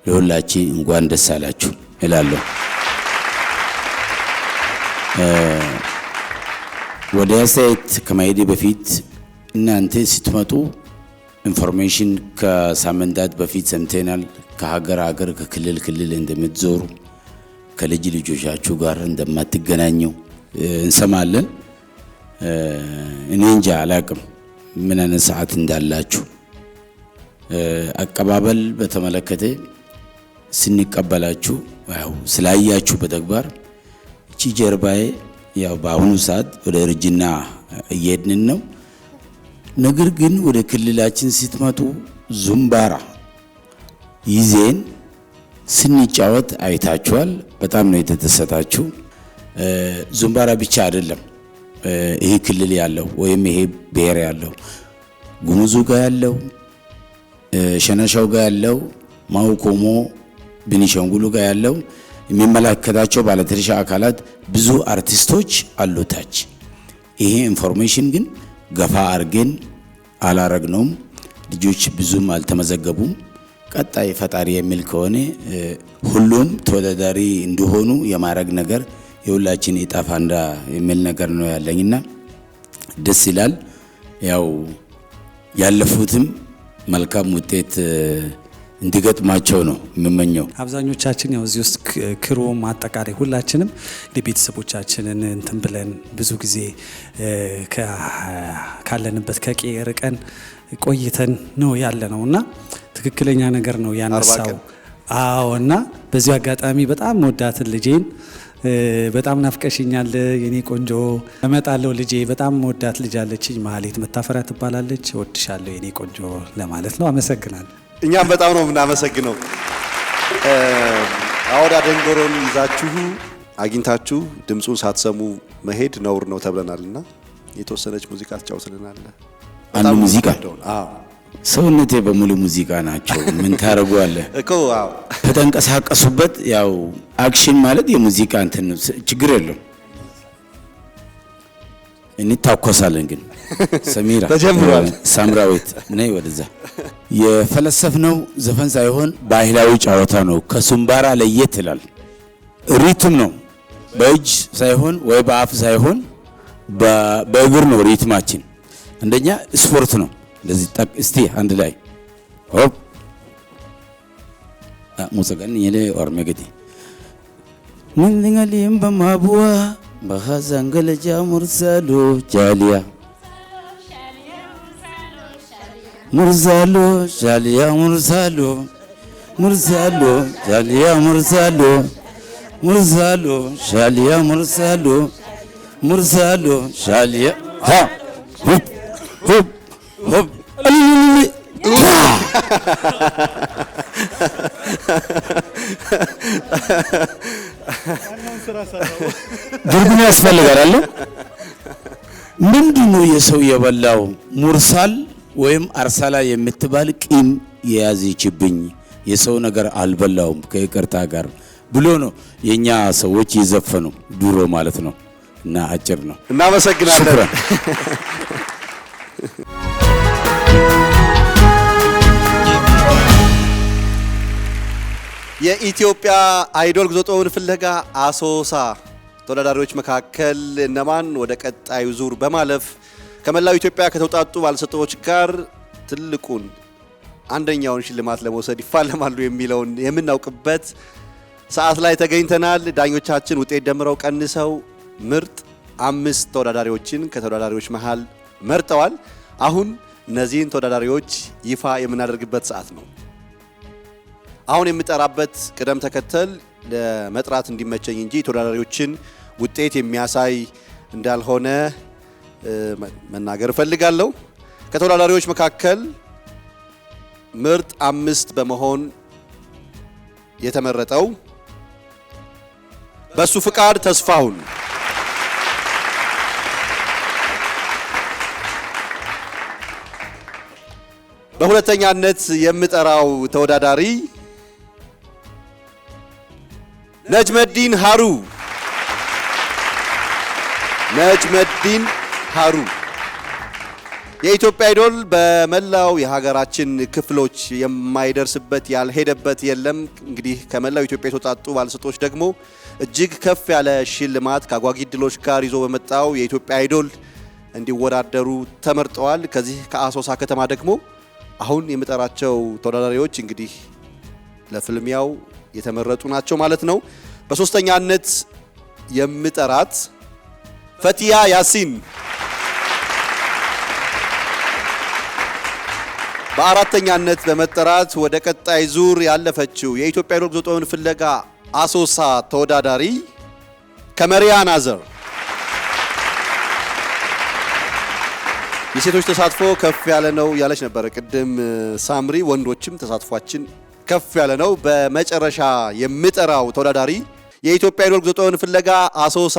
ለሁላችን እንኳን ደስ አላችሁ እላለሁ። ወደ አስተያየት ከመሄዴ በፊት እናንተ ስትመጡ ኢንፎርሜሽን ከሳምንታት በፊት ሰምተናል። ከሀገር ከክልል ክልል እንደምትዞሩ ከልጅ ልጆቻችሁ ጋር እንደማትገናኙ እንሰማለን። እኔ እንጃ አላቅም ምን አይነት ሰዓት እንዳላችሁ። አቀባበል በተመለከተ ስንቀበላችሁ ያው ስላያችሁ በተግባር እቺ ጀርባዬ ያው በአሁኑ ሰዓት ወደ እርጅና እየሄድን ነው። ነገር ግን ወደ ክልላችን ስትመጡ ዙምባራ ይዜን ስንጫወት አይታችኋል። በጣም ነው የተደሰታችሁ። ዙምባራ ብቻ አይደለም ይሄ ክልል ያለው ወይም ይሄ ብሔር ያለው ጉሙዙ ጋር ያለው ሸነሻው ጋር ያለው ማውኮሞ ቤኒሻንጉሉ ጋር ያለው የሚመለከታቸው ባለድርሻ አካላት ብዙ አርቲስቶች አሉታች። ይሄ ኢንፎርሜሽን ግን ገፋ አርገን አላረግነውም። ልጆች ብዙም አልተመዘገቡም። ቀጣይ ፈጣሪ የሚል ከሆነ ሁሉም ተወዳዳሪ እንደሆኑ የማረግ ነገር የሁላችን ኢጣፋንዳ የሚል ነገር ነው ያለኝና ደስ ይላል። ያው ያለፉትም መልካም ውጤት እንዲገጥማቸው ነው የምመኘው። አብዛኞቻችን ያው እዚህ ውስጥ ክሩም አጠቃላይ ሁላችንም ለቤተሰቦቻችንን እንትን ብለን ብዙ ጊዜ ካለንበት ከቄ ርቀን ቆይተን ነው ያለ ነውና ትክክለኛ ነገር ነው ያነሳው። አዎና በዚህ አጋጣሚ በጣም ወዳትን ልጄን በጣም ናፍቀሽኛል የኔ ቆንጆ፣ እመጣለሁ ልጄ። በጣም ወዳት ልጅ አለችኝ፣ ማህሌት መታፈሪያ ትባላለች። እወድሻለሁ የኔ ቆንጆ ለማለት ነው። አመሰግናለሁ። እኛም በጣም ነው የምናመሰግነው። አውዳ ደንጎሮን ይዛችሁ አግኝታችሁ ድምጹን ሳትሰሙ መሄድ ነውር ነው ተብለናልና የተወሰነች ሙዚቃ ትጫውትልናል። አንዱ ሙዚቃ ሰውነቴ በሙሉ ሙዚቃ ናቸው። ምን ታረጋለህ እኮ ከተንቀሳቀሱበት ያው አክሽን ማለት የሙዚቃ እንትን ችግር የለም። እንታኮሳለን ግን ሰሚራ ተጀምሯል። ሳምራዊት ነይ ወደዛ። የፈለሰፍነው ዘፈን ሳይሆን ባህላዊ ጨዋታ ነው። ከሱምባራ ለየት ይላል። ሪትም ነው። በእጅ ሳይሆን ወይ በአፍ ሳይሆን በእግር ነው ሪትማችን። አንደኛ ስፖርት ነው። እንደዚህ ጠቅ እስቲ አንድ ላይ ሆፕ ሙሰጋን የለ ኦርሜገዲ ምን ልንገሊም በማቡዋ በሐዛንገለጃ ሙርሳሉ ጃሊያ ሙርሳሉ ጃሊያ ሙርሳሉ ሙርሳሉ ጃሊያ ሙርሳሉ ሙርሳሉ ጃሊያ ሙርሳሉ ሙርሳሉ ጃሊያ ሀ ሁፕ ሁፕ ሁፕ ድርጉም ያስፈልጋል አለ። ምንድነው የሰው የበላው ሙርሳል ወይም አርሳላ የምትባል ቂም የያዘችብኝ የሰው ነገር አልበላውም ከይቅርታ ጋር ብሎ ነው የኛ ሰዎች ይዘፈኑ ድሮ ማለት ነው። እና አጭር ነው። እናመሰግናለን። የኢትዮጵያ አይዶል ጉዞ ጥበብን ፍለጋ አሶሳ ተወዳዳሪዎች መካከል እነማን ወደ ቀጣዩ ዙር በማለፍ ከመላው ኢትዮጵያ ከተውጣጡ ባለስልጣኖች ጋር ትልቁን አንደኛውን ሽልማት ለመውሰድ ይፋለማሉ የሚለውን የምናውቅበት ሰዓት ላይ ተገኝተናል። ዳኞቻችን ውጤት ደምረው ቀንሰው ምርጥ 5 ተወዳዳሪዎችን ከተወዳዳሪዎች መሃል መርጠዋል። አሁን እነዚህን ተወዳዳሪዎች ይፋ የምናደርግበት ሰዓት ነው። አሁን የምጠራበት ቅደም ተከተል ለመጥራት እንዲመቸኝ እንጂ ተወዳዳሪዎችን ውጤት የሚያሳይ እንዳልሆነ መናገር እፈልጋለሁ። ከተወዳዳሪዎች መካከል ምርጥ 5 በመሆን የተመረጠው በሱ ፍቃድ ተስፋሁን፣ በሁለተኛነት የምጠራው ተወዳዳሪ ነጅመዲን ሃሩ የኢትዮጵያ አይዶል በመላው የሀገራችን ክፍሎች የማይደርስበት ያልሄደበት የለም። እንግዲህ ከመላው ኢትዮጵያ የተወጣጡ ባለስጦች ደግሞ እጅግ ከፍ ያለ ሽልማት ከአጓጊ ድሎች ጋር ይዞ በመጣው የኢትዮጵያ አይዶል እንዲወዳደሩ ተመርጠዋል። ከዚህ ከአሶሳ ከተማ ደግሞ አሁን የምጠራቸው ተወዳዳሪዎች እንግዲህ ለፍልሚያው የተመረጡ ናቸው ማለት ነው። በሶስተኛነት የምጠራት ፈቲያ ያሲን፣ በአራተኛነት በመጠራት ወደ ቀጣይ ዙር ያለፈችው የኢትዮጵያ አይዶል ጉዞ ጥበብን ፍለጋ አሶሳ ተወዳዳሪ ከመሪያ ናዘር። የሴቶች ተሳትፎ ከፍ ያለ ነው ያለች ነበር ቅድም ሳምሪ። ወንዶችም ተሳትፏችን ከፍ ያለ ነው። በመጨረሻ የምጠራው ተወዳዳሪ የኢትዮጵያ አይዶል ጉዞ ጥበብን ፍለጋ አሶሳ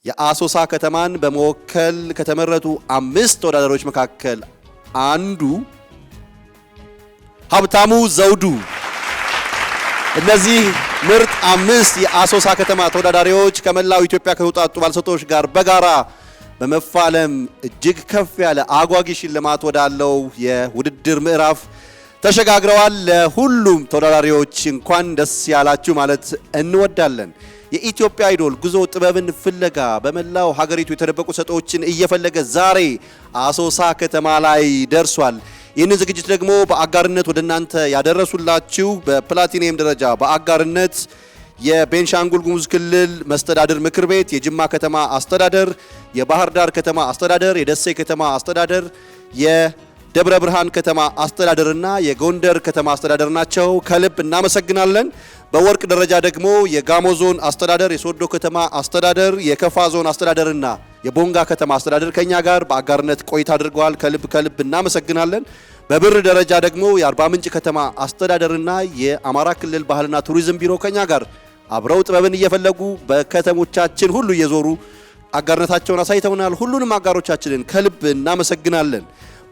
የአሶሳ ከተማን በመወከል ከተመረጡ 5 ተወዳዳሪዎች መካከል አንዱ ሀብታሙ ዘውዱ። እነዚህ ምርጥ 5 የአሶሳ ከተማ ተወዳዳሪዎች ከመላው ኢትዮጵያ ከተውጣጡ ባለስጦች ጋር በጋራ በመፋለም እጅግ ከፍ ያለ አጓጊ ሽልማት ወዳለው የውድድር ምዕራፍ ተሸጋግረዋል። ለሁሉም ተወዳዳሪዎች እንኳን ደስ ያላችሁ ማለት እንወዳለን። የኢትዮጵያ አይዶል ጉዞ ጥበብን ፍለጋ በመላው ሀገሪቱ የተደበቁ ሰጦችን እየፈለገ ዛሬ አሶሳ ከተማ ላይ ደርሷል። ይህንን ዝግጅት ደግሞ በአጋርነት ወደ እናንተ ያደረሱላችሁ በፕላቲኒየም ደረጃ በአጋርነት የቤንሻንጉል ጉሙዝ ክልል መስተዳድር ምክር ቤት፣ የጅማ ከተማ አስተዳደር፣ የባህር ዳር ከተማ አስተዳደር፣ የደሴ ከተማ አስተዳደር፣ የደብረ ብርሃን ከተማ አስተዳደርና የጎንደር ከተማ አስተዳደር ናቸው። ከልብ እናመሰግናለን። በወርቅ ደረጃ ደግሞ የጋሞ ዞን አስተዳደር፣ የሶዶ ከተማ አስተዳደር፣ የከፋ ዞን አስተዳደርና የቦንጋ ከተማ አስተዳደር ከኛ ጋር በአጋርነት ቆይታ አድርገዋል። ከልብ እናመሰግናለን። በብር ደረጃ ደግሞ የአርባ ምንጭ ከተማ አስተዳደርና የአማራ ክልል ባህልና ቱሪዝም ቢሮ ከኛ ጋር አብረው ጥበብን እየፈለጉ በከተሞቻችን ሁሉ እየዞሩ አጋርነታቸውን አሳይተውናል። ሁሉንም አጋሮቻችንን ከልብ እናመሰግናለን።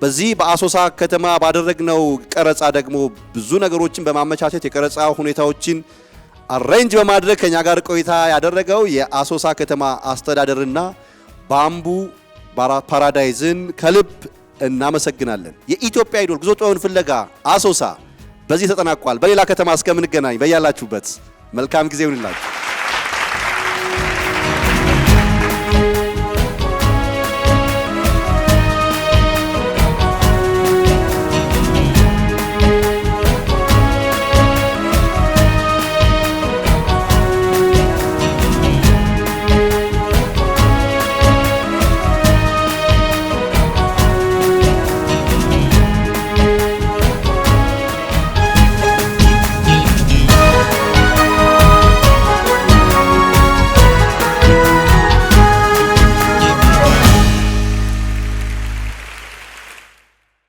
በዚህ በአሶሳ ከተማ ባደረግነው ቀረጻ ደግሞ ብዙ ነገሮችን በማመቻቸት የቀረጻ ሁኔታዎችን አሬንጅ በማድረግ ከኛ ጋር ቆይታ ያደረገው የአሶሳ ከተማ አስተዳደርና ባምቡ ፓራዳይዝን ከልብ እናመሰግናለን። የኢትዮጵያ አይዶል ጉዞ ጥበብን ፍለጋ አሶሳ በዚህ ተጠናቋል። በሌላ ከተማ እስከምንገናኝ በያላችሁበት መልካም ጊዜ ይሁንላችሁ።